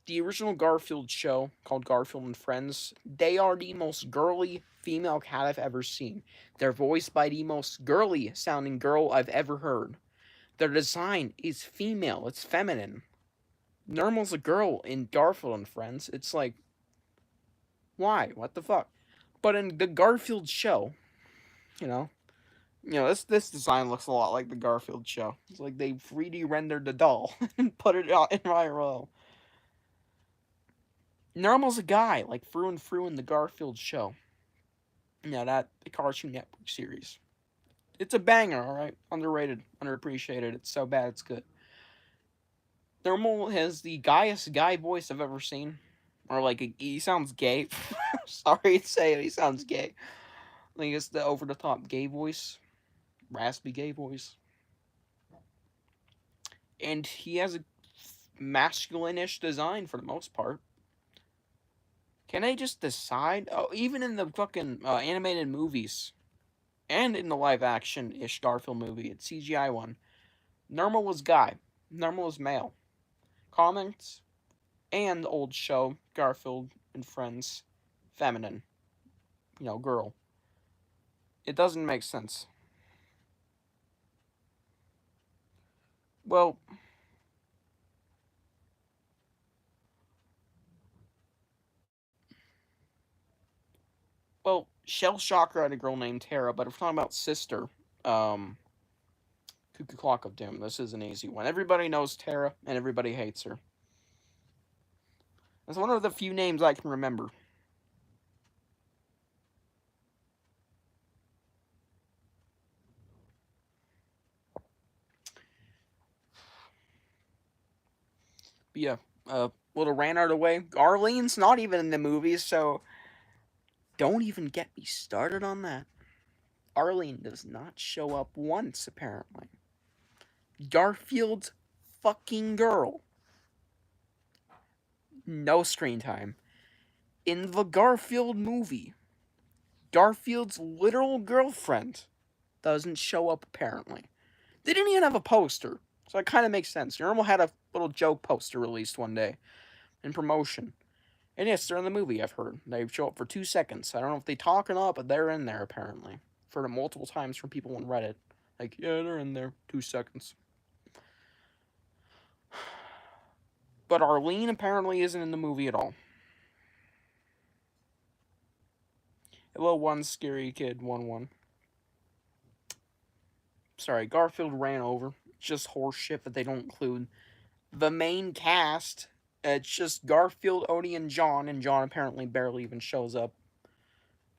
The original Garfield show called Garfield and Friends, they are the most girly female cat I've ever seen. They're voiced by the most girly sounding girl I've ever heard. Their design is female, it's feminine. Normal's a girl in Garfield and Friends. It's like, why? What the fuck? But in the Garfield show, you know, this design looks a lot like the Garfield show. It's like they 3D rendered the doll and put it out in IRL. Normal's a guy, like through and through in the Garfield show. That the Cartoon Network series. It's a banger, alright? Underrated, underappreciated. It's so bad, it's good. Normal has the gayest guy voice I've ever seen. Or, like, he sounds gay. Sorry to say it, he sounds gay. I think it's the over the top gay voice. Raspy gay voice. And he has a masculine-ish design for the most part. Can they just decide? Oh, even in the fucking animated movies, and in the live-action-ish Garfield movie, it's CGI one, Normal was guy, Normal was male. Comics and the old show, Garfield and Friends, feminine. Girl. It doesn't make sense. Well, Shell Shocker had a girl named Tara, but if we're talking about sister, um, Cuckoo Clock of Doom, this is an easy one. Everybody knows Tara, and everybody hates her. It's one of the few names I can remember. But yeah, little ran out of the way. Arlene's not even in the movies, so don't even get me started on that. Arlene does not show up once, apparently. Garfield's fucking girl. No screen time. In the Garfield movie, Garfield's literal girlfriend doesn't show up, apparently. They didn't even have a poster, so it kind of makes sense. Normal had a little joke poster released one day in promotion. And yes, they're in the movie, I've heard. They show up for 2 seconds. I don't know if they talk or not, but they're in there, apparently. I've heard it multiple times from people on Reddit. Like, yeah, they're in there. 2 seconds. But Arlene apparently isn't in the movie at all. Hello, one scary kid, 1-1. Sorry, Garfield ran over. It's just horse shit that they don't include the main cast. It's just Garfield, Odie, and John apparently barely even shows up,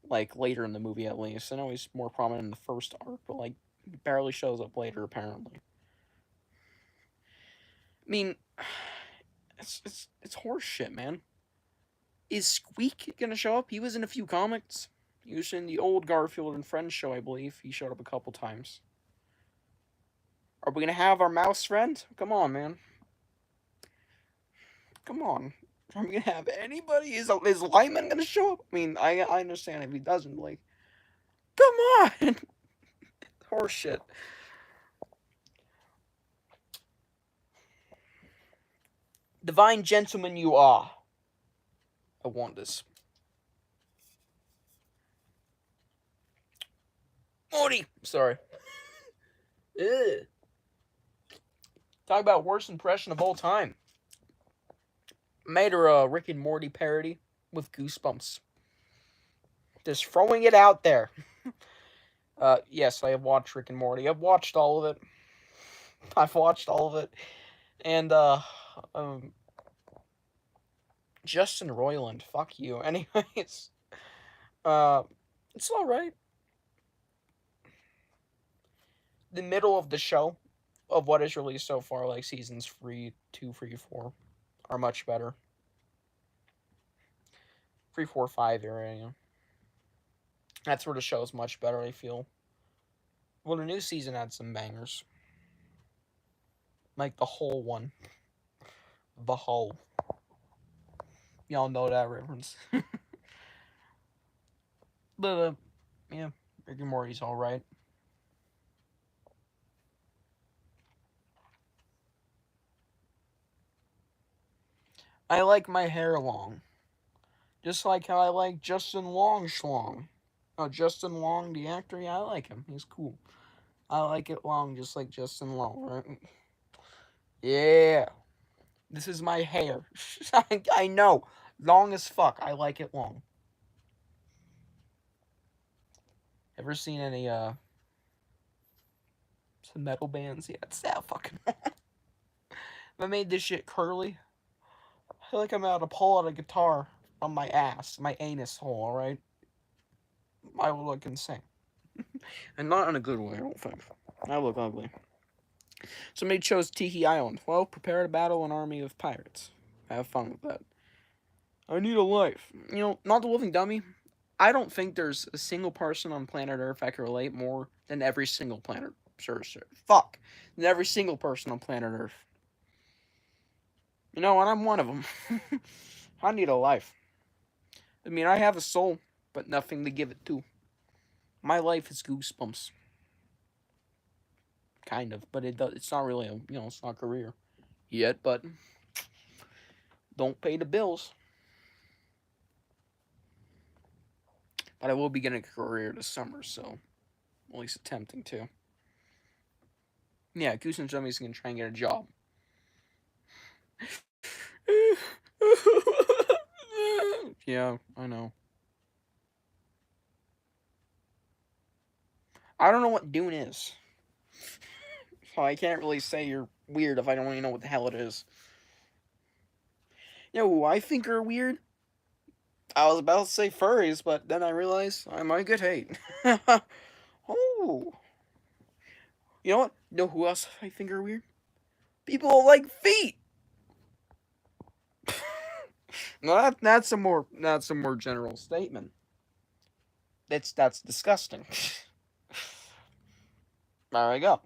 like, later in the movie at least. I know he's more prominent in the first arc, but, like, he barely shows up later, apparently. I mean, it's horse shit, man. Is Squeak gonna show up? He was in a few comics. He was in the old Garfield and Friends show, I believe. He showed up a couple times. Are we gonna have our mouse friend? Come on, man. Come on. Are we gonna have anybody? Is Lyman gonna show up? I mean, I understand if he doesn't. Like, come on. Horseshit. Divine gentleman you are. I want this. Morty! Sorry. Ugh. Talk about worst impression of all time. Made her a Rick and Morty parody with Goosebumps. Just throwing it out there. Yes, I have watched Rick and Morty. I've watched all of it. I've watched all of it. And, um, Justin Roiland, fuck you. Anyways, uh, it's alright. The middle of the show, of what is released so far, like seasons 3, 2, 3, 4, are much better. 3, 4, 5 area. That's where the show is much better, I feel. Well, the new season had some bangers. Like the whole one. The whole. Y'all know that reference. But, yeah, Rick and Morty's alright. I like my hair long. Just like how I like Justin Long Schlong. Oh, Justin Long, the actor? Yeah, I like him. He's cool. I like it long, just like Justin Long, right? Yeah. This is my hair. I know. Long as fuck. I like it long. Ever seen any, some metal bands? Yeah, it's that fucking long. If I made this shit curly, I feel like I'm about to pull out a guitar on my ass, my anus hole, alright? I will look insane. And not in a good way, I don't think. I look ugly. Somebody chose Tiki Island. Well, prepare to battle an army of pirates. Have fun with that. I need a life. You know, not the living dummy. I don't think there's a single person on planet Earth I can relate more than every single planet. Sure. Fuck. Than every single person on planet Earth. You know, and I'm one of them. I need a life. I mean, I have a soul, but nothing to give it to. My life is Goosebumps. Kind of, but it's not really it's not a career yet, but don't pay the bills. But I will be getting a career this summer, so at least attempting to. Yeah, Goose and Jummy's gonna try and get a job. Yeah, I know. I don't know what Dune is. So I can't really say you're weird if I don't even know what the hell it is. You know who I think are weird? I was about to say furries, but then I realized I might get hate. Oh. You know what? You know who else I think are weird? People who like feet. No, that's a more general statement. That's disgusting. There I go.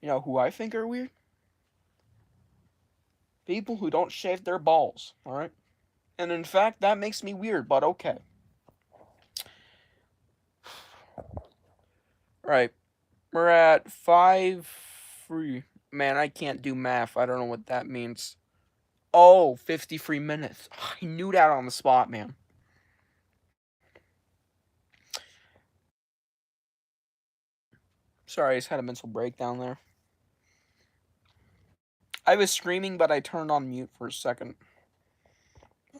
You know who I think are weird? People who don't shave their balls. All right. And in fact, that makes me weird, but okay. Right. We're at 5-3. Man, I can't do math. I don't know what that means. Oh, 53 minutes. I knew that on the spot, man. Sorry, I just had a mental breakdown there. I was screaming, but I turned on mute for a second.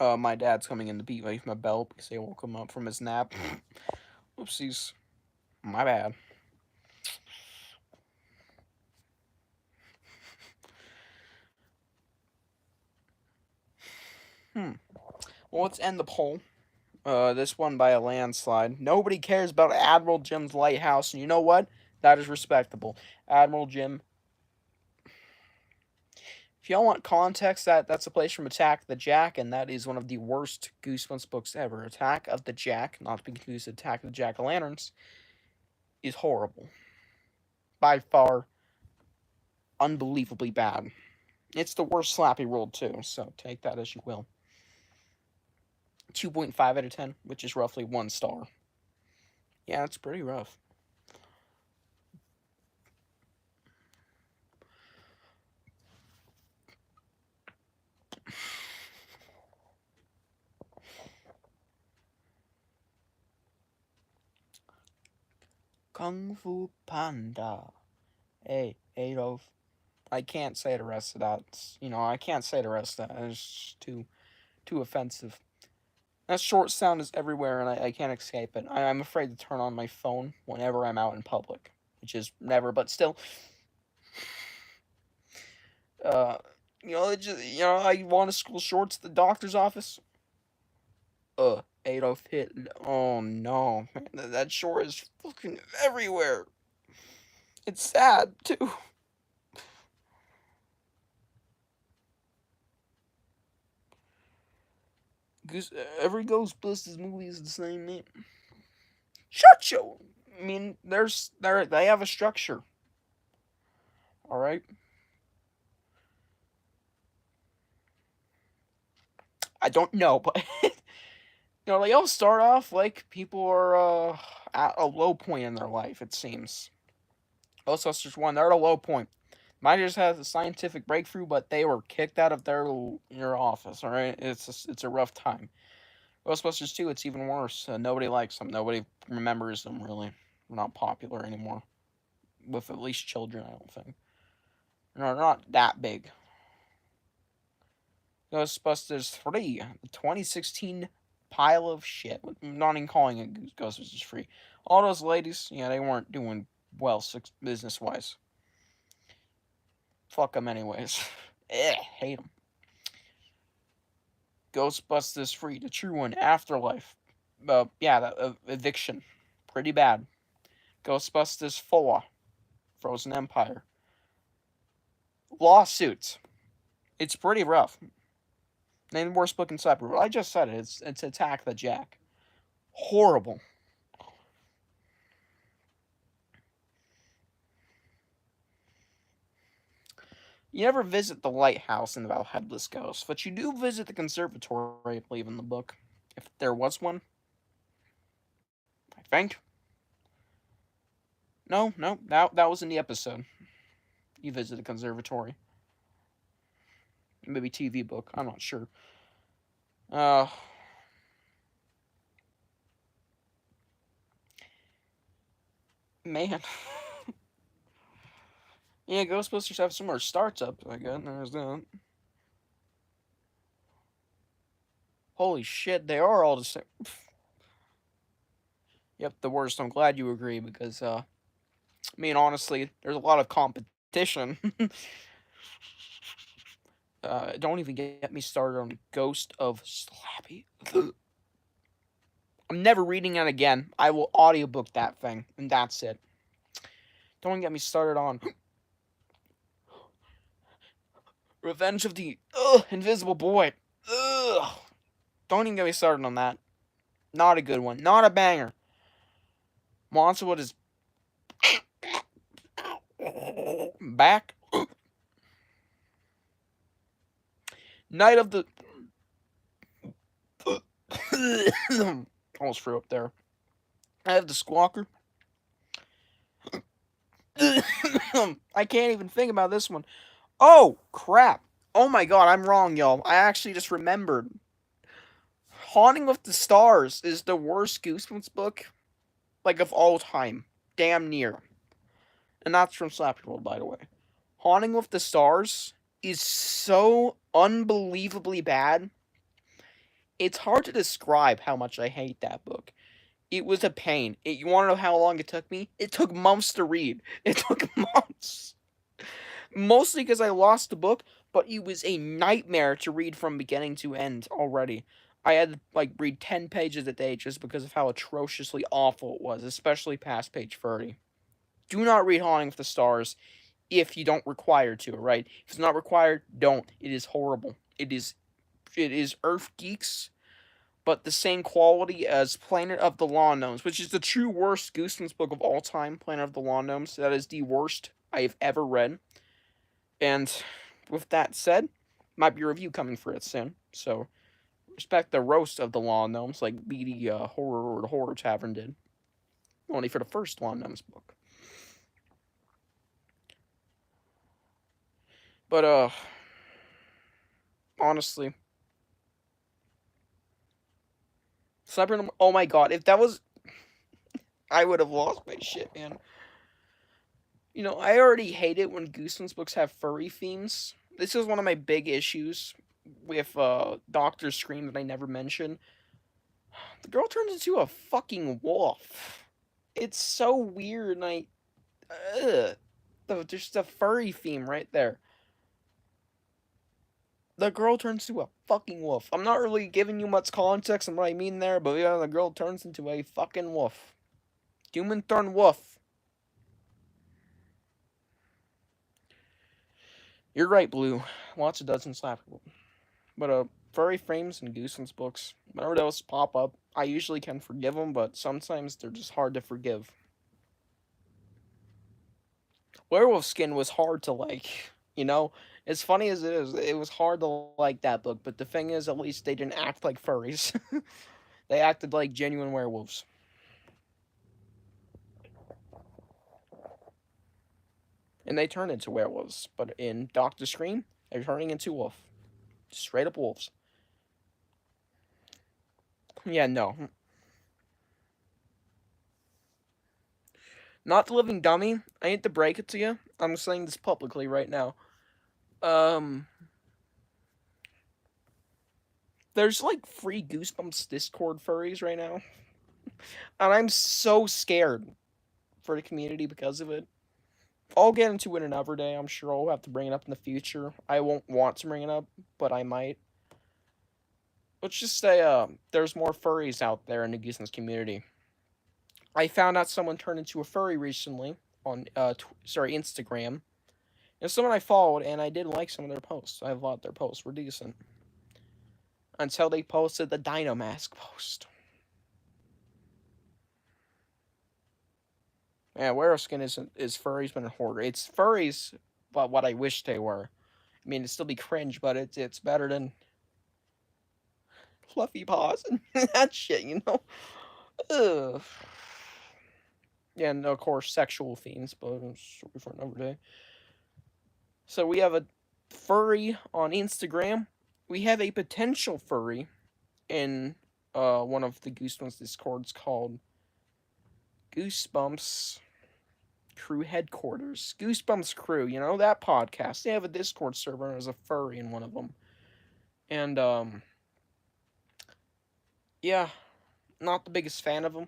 My dad's coming in to beat my belt because I woke him up from his nap. Oopsies. My bad. Well, let's end the poll. This one by a landslide. Nobody cares about Admiral Jim's lighthouse, and you know what? That is respectable. Admiral Jim. If y'all want context, that's a place from Attack of the Jack, and that is one of the worst Goosebumps books ever. Attack of the Jack, not to be confused with Attack of the Jack-o'-lanterns, is horrible. By far, unbelievably bad. It's the worst Slappy rolled too, so take that as you will. 2.5 out of 10, which is roughly 1 star. Yeah, it's pretty rough. Kung Fu Panda. Hey, Adolf. I can't say the rest of that. I can't say the rest of that. It's too too offensive. That short sound is everywhere, and I can't escape it. I'm afraid to turn on my phone whenever I'm out in public, which is never, but still, uh, I want to school shorts at the doctor's office. Adolf Hitler. Oh no, man, that short is fucking everywhere. It's sad too. Every Ghostbusters movie is the same name. Shut you. I mean, they have a structure. All right. I don't know, but they all start off like people are at a low point in their life. It seems. Ghostbusters 1, they're at a low point. Mine just has a scientific breakthrough, but they were kicked out of their office. All right, it's a rough time. Ghostbusters 2, it's even worse. Nobody likes them. Nobody remembers them really. They're not popular anymore, with at least children. I don't think. No, they're not that big. Ghostbusters 3, the 2016 pile of shit. I'm not even calling it Ghostbusters 3. All those ladies, yeah, they weren't doing well business wise. Fuck them anyways. Hate them. Ghostbusters 3, the true one, Afterlife. Yeah, Eviction. Pretty bad. Ghostbusters 4, Frozen Empire. Lawsuits. It's pretty rough. Name the worst book in Cyberpunk. I just said it. It's Attack the Jack. Horrible. You never visit the lighthouse in the Headless Ghost, but you do visit the conservatory, I believe, in the book. If there was one. I think. No, that was in the episode. You visit the conservatory. Maybe TV book. I'm not sure. Uh, man. Yeah, Ghostbusters have similar starts up, I guess. There's that. Holy shit, they are all the same. Yep, the worst. I'm glad you agree because, honestly, there's a lot of competition. Don't even get me started on Ghost of Slappy. I'm never reading it again. I will audiobook that thing, and that's it. Don't get me started on Revenge of the Invisible Boy. Ugh. Don't even get me started on that. Not a good one. Not a banger. Monster with his back. Night of the almost threw up there. I have the Squawker. I can't even think about this one. Oh, crap. Oh my god, I'm wrong, y'all. I actually just remembered. Haunting of the Stars is the worst Goosebumps book, like, of all time. Damn near. And that's from Slappy World, by the way. Haunting of the Stars is so unbelievably bad. It's hard to describe how much I hate that book. It was a pain. You want to know how long it took me? It took months to read. It took months. Mostly because I lost the book, but it was a nightmare to read from beginning to end already. I had to, read 10 pages a day just because of how atrociously awful it was, especially past page 30. Do not read Haunting of the Stars if you don't require to, right? If it's not required, don't. It is horrible. It is Earth Geeks, but the same quality as Planet of the Lawn Gnomes, which is the true worst Goosebumps book of all time. Planet of the Lawn Gnomes. That is the worst I have ever read. And with that said, might be a review coming for it soon. So respect the roast of the Lawn Gnomes, like BD Horror or the Horror Tavern did. Only for the first Lawn Gnomes book. But honestly, Cyber. Oh my god, if that was, I would have lost my shit, man. I already hate it when Goosebumps books have furry themes. This is one of my big issues with Doctor Scream that I never mentioned. The girl turns into a fucking wolf. It's so weird, and ugh, there's the furry theme right there. The girl turns into a fucking wolf. I'm not really giving you much context on what I mean there, but yeah, the girl turns into a fucking wolf. Human turned wolf. You're right, Blue. Lots of doesn't slap people. But furry frames and Goosebumps books, whenever those pop up, I usually can forgive them, but sometimes they're just hard to forgive. Werewolf Skin was hard to like, you know? As funny as it was hard to like that book, but the thing is, at least they didn't act like furries. They acted like genuine werewolves. And they turn into werewolves. But in Doctor Scream, they're turning into wolf. Straight up wolves. Yeah, no. Not the living dummy. I hate to break it to you. I'm saying this publicly right now. Um, there's like free Goosebumps Discord furries right now, and I'm so scared for the community because of it. I'll get into it another day. I'm sure I'll have to bring it up in the future. I won't want to bring it up, but I might. Let's just say, there's more furries out there in the Goosebumps community. I found out someone turned into a furry recently on, Instagram. It's someone I followed, and I did like some of their posts. I thought their posts were decent until they posted the Dino Mask post. Yeah, Werewolfskin is furries but a hoarder. It's furries, but what I wish they were. I mean, it'd still be cringe, but it's better than fluffy paws and that shit, you know. Ugh. Yeah, and of course sexual themes, but it's for another day. So we have a furry on Instagram. We have a potential furry in one of the Goosebumps discords called Goosebumps Crew Headquarters. Goosebumps Crew, you know, that podcast. They have a Discord server and there's a furry in one of them. And, yeah, not the biggest fan of them.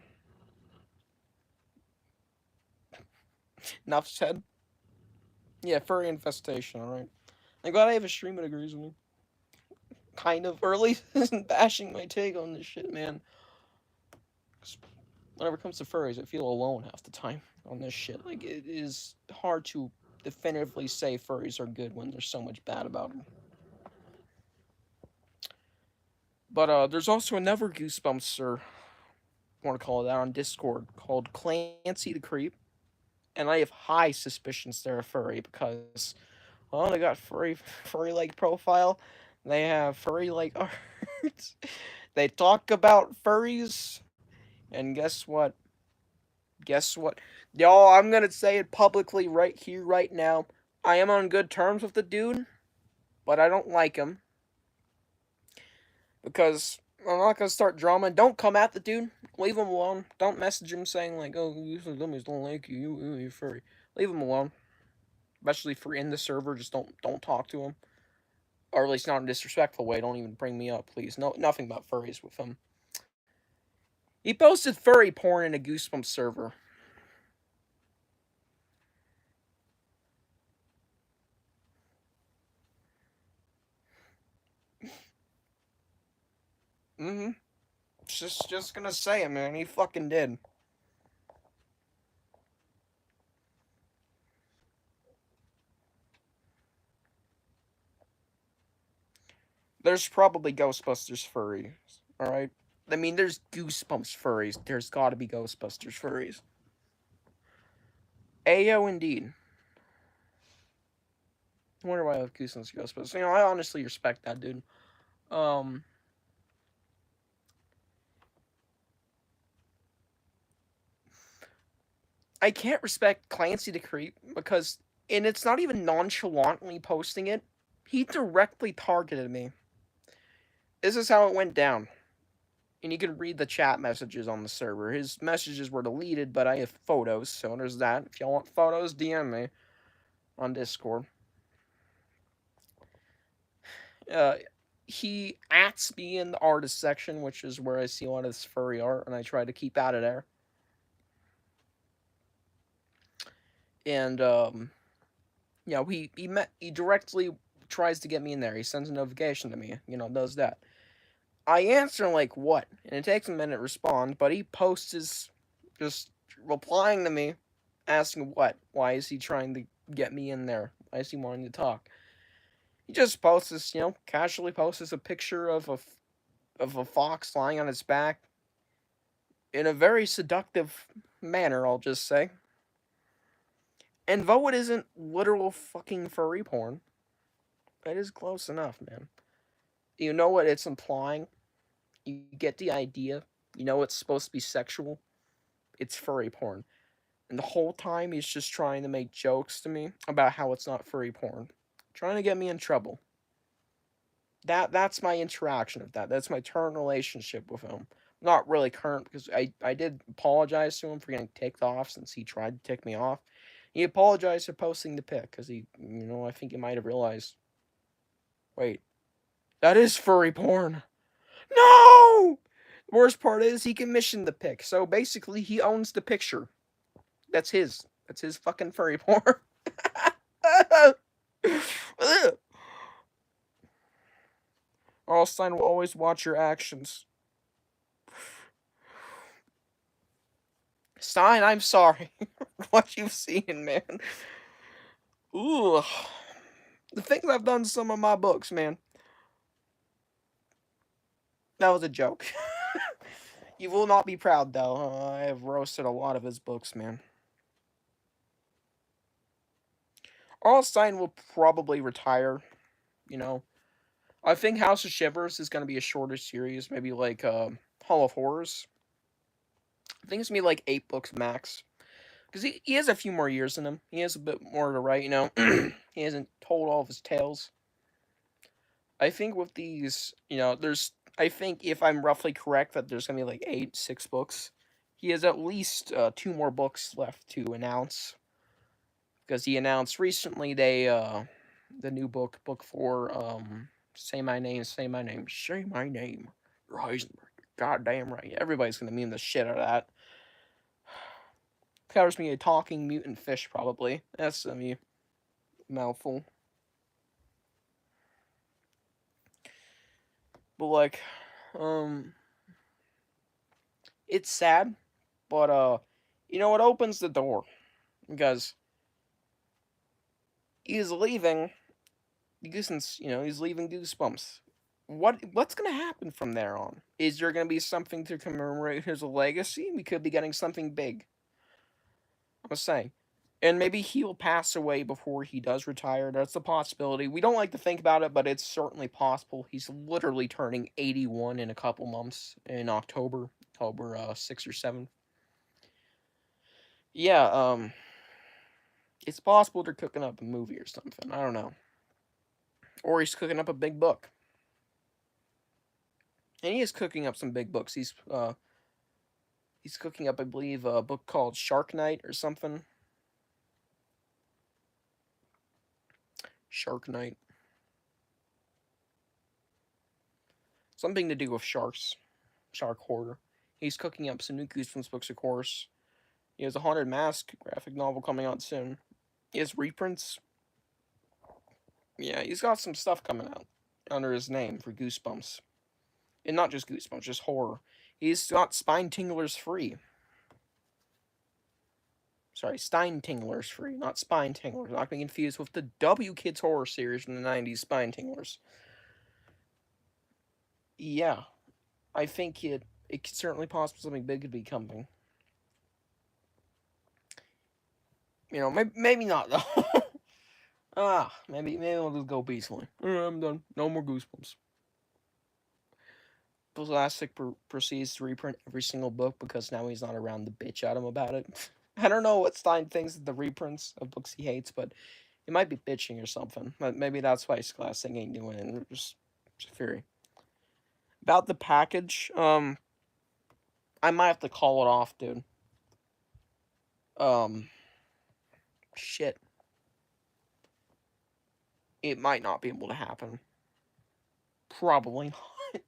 Enough said. Yeah, furry infestation, alright. I'm glad I have a stream that agrees with me. Kind of, or at least isn't bashing my take on this shit, man. Whenever it comes to furries, I feel alone half the time on this shit. Like, it is hard to definitively say furries are good when there's so much bad about them. But there's also another Goosebumps, or want to call it that, on Discord called Clancy the Creep, and I have high suspicions they're a furry because, well, they got furry like profile, they have furry like art, they talk about furries, and guess what? Guess what? Y'all, I'm gonna say it publicly right here, right now. I am on good terms with the dude, but I don't like him because I'm not gonna start drama. Don't come at the dude. Leave him alone. Don't message him saying like, "Oh, you dummies don't like you. You're furry." Leave him alone. Especially if you're in the server, just don't talk to him, or at least not in a disrespectful way. Don't even bring me up, please. No, nothing about furries with him. He posted furry porn in a Goosebumps server. Mm-hmm. Just gonna say it, man. He fucking did. There's probably Ghostbusters furries. All right. I mean, there's Goosebumps furries. There's got to be Ghostbusters furries. Ayo, indeed. I wonder why I have Goosebumps Ghostbusters. You know, I honestly respect that dude. Um, I can't respect Clancy the Creep because, and it's not even nonchalantly posting it. He directly targeted me. This is how it went down. And you can read the chat messages on the server. His messages were deleted, but I have photos, so there's that. If y'all want photos, DM me on Discord. Uh, he ats me in the artist section, which is where I see a lot of this furry art, and I try to keep out of there. And he directly tries to get me in there. He sends a notification to me, does that. I answer like what, and it takes a minute to respond, but he posts his just replying to me, asking what. Why is he trying to get me in there? Why is he wanting to talk? He just posts this, casually posts a picture of a fox lying on its back in a very seductive manner, I'll just say. And though it isn't literal fucking furry porn, it is close enough, man. You know what it's implying? You get the idea. You know it's supposed to be sexual. It's furry porn. And the whole time he's just trying to make jokes to me about how it's not furry porn. Trying to get me in trouble. That's my interaction with that. That's my current relationship with him. Not really current because I did apologize to him for getting ticked off since he tried to tick me off. He apologized for posting the pic because I think he might have realized, wait, that is furry porn. No! The worst part is he commissioned the pic. So basically he owns the picture. That's his. That's his fucking furry porn. Arlstein will always watch your actions. Stein, I'm sorry. What you've seen, man. Ooh. The things I've done to some of my books, man. That was a joke. You will not be proud, though. I have roasted a lot of his books, man. Arlstein will probably retire, you know. I think House of Shivers is going to be a shorter series, maybe like Hall of Horrors. I think it's going to be like 8 books max. Because he has a few more years in him. He has a bit more to write, he hasn't told all of his tales. I think with these, I think if I'm roughly correct that there's going to be like 6 books. He has at least 2 more books left to announce. Because he announced recently the new book 4, Say My Name, Say My Name, Say My Name, Heisenberg. Goddamn right. Everybody's going to meme the shit out of that. Covers me a talking mutant fish, probably. That's a mouthful. But like, it's sad, but it opens the door because he's leaving. Since he's leaving Goosebumps. What's gonna happen from there on? Is there gonna be something to commemorate his legacy? We could be getting something big. I'm saying. And maybe he'll pass away before he does retire. That's a possibility. We don't like to think about it, but it's certainly possible. He's literally turning 81 in a couple months in October 6th or 7th. Yeah, it's possible they're cooking up a movie or something. I don't know. Or he's cooking up a big book. And he is cooking up some big books. He's cooking up, I believe, a book called Shark Night or something. Shark Night. Something to do with sharks. Shark horror. He's cooking up some new Goosebumps books, of course. He has a Haunted Mask graphic novel coming out soon. He has reprints. Yeah, he's got some stuff coming out under his name for Goosebumps. And not just Goosebumps, just horror. He's got Spine Tinglers free. Sorry, Stein Tinglers free, not Spine Tinglers. Not being confused with the W Kids horror series from the 90s, Spine Tinglers. Yeah, I think it's certainly possible something big could be coming. Maybe not though. Maybe we'll just go peacefully. I'm done. No more Goosebumps. Plastic proceeds to reprint every single book because now he's not around to bitch at him about it. I don't know what Stein thinks of the reprints of books he hates, but he might be bitching or something. But maybe that's why his classic ain't doing it. Just theory. About the package, I might have to call it off, dude. Shit. It might not be able to happen. Probably not.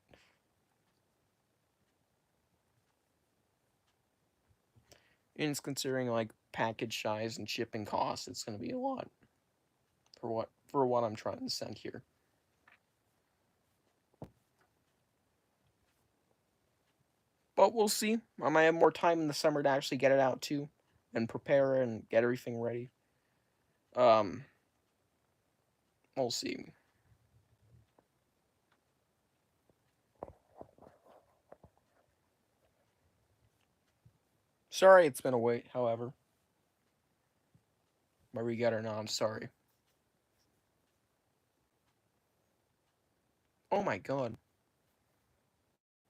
And it's considering like package size and shipping costs, it's gonna be a lot for what I'm trying to send here. But we'll see. I might have more time in the summer to actually get it out too, and prepare and get everything ready. Um, we'll see. Sorry, it's been a wait. However, whether you get it or not, I'm sorry. Oh my god,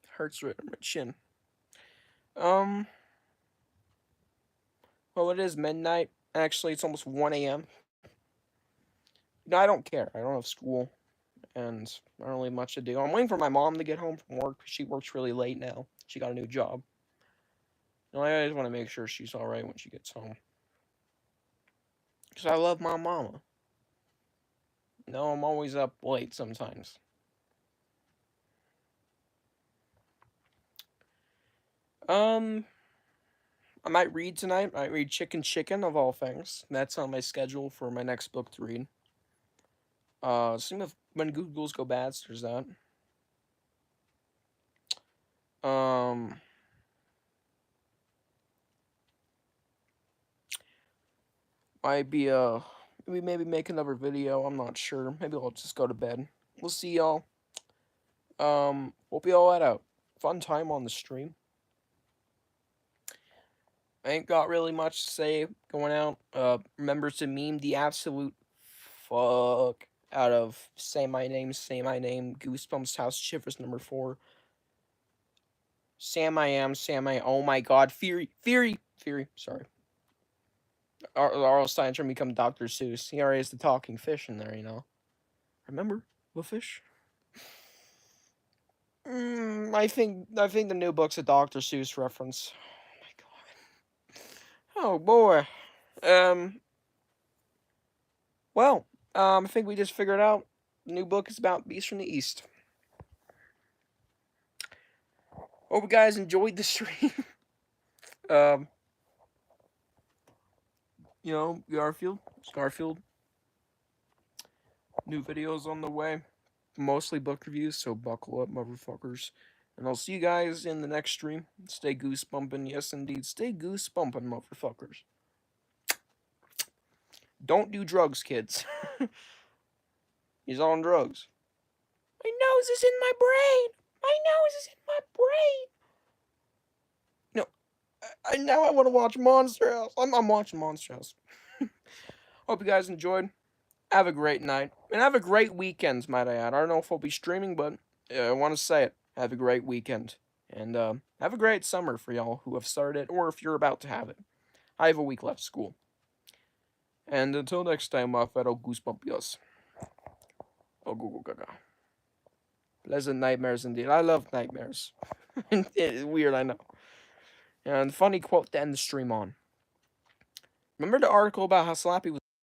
hurts right on my chin. Um, well, it is midnight. Actually, it's almost 1 a.m. No, I don't care. I don't have school, and I don't really have much to do. I'm waiting for my mom to get home from work. She works really late now. She got a new job. And I always want to make sure she's alright when she gets home. Because I love my mama. No, I'm always up late sometimes. Um, I might read tonight. I might read Chicken Chicken of all things. That's on my schedule for my next book to read. Same with When Googles Go Bad, so there's that. Um, might be maybe make another video. I'm not sure. Maybe I'll just go to bed. We'll see y'all. Hope y'all had a fun time on the stream. I ain't got really much to say going out. Remember to meme the absolute fuck out of Say My Name, Say My Name, Goosebumps House Shivers #4. Sam I Am, Sam I Oh my god, Fury, sorry. R.L. Stein's trying to become Dr. Seuss. He already has the talking fish in there, you know. Remember the fish? I think the new book's a Dr. Seuss reference. Oh my god. Oh boy. Um well, I think we just figured out the new book is about Beasts from the East. Hope you guys enjoyed the stream. um Garfield. New videos on the way. Mostly book reviews, so buckle up, motherfuckers. And I'll see you guys in the next stream. Stay goosebumping, yes indeed. Stay goosebumping, motherfuckers. Don't do drugs, kids. He's on drugs. My nose is in my brain. My nose is in my brain. No, now I want to watch Monster House. I'm watching Monster House. Hope you guys enjoyed. Have a great night. And have a great weekend, might I add. I don't know if I'll be streaming, but I want to say it. Have a great weekend. And have a great summer for y'all who have started, or if you're about to have it. I have a week left of school. And until next time, my fellow goosebumpios. Oh, Google Gaga. Pleasant nightmares indeed. I love nightmares. It's weird, I know. And funny quote to end the stream on. Remember the article about how Slappy was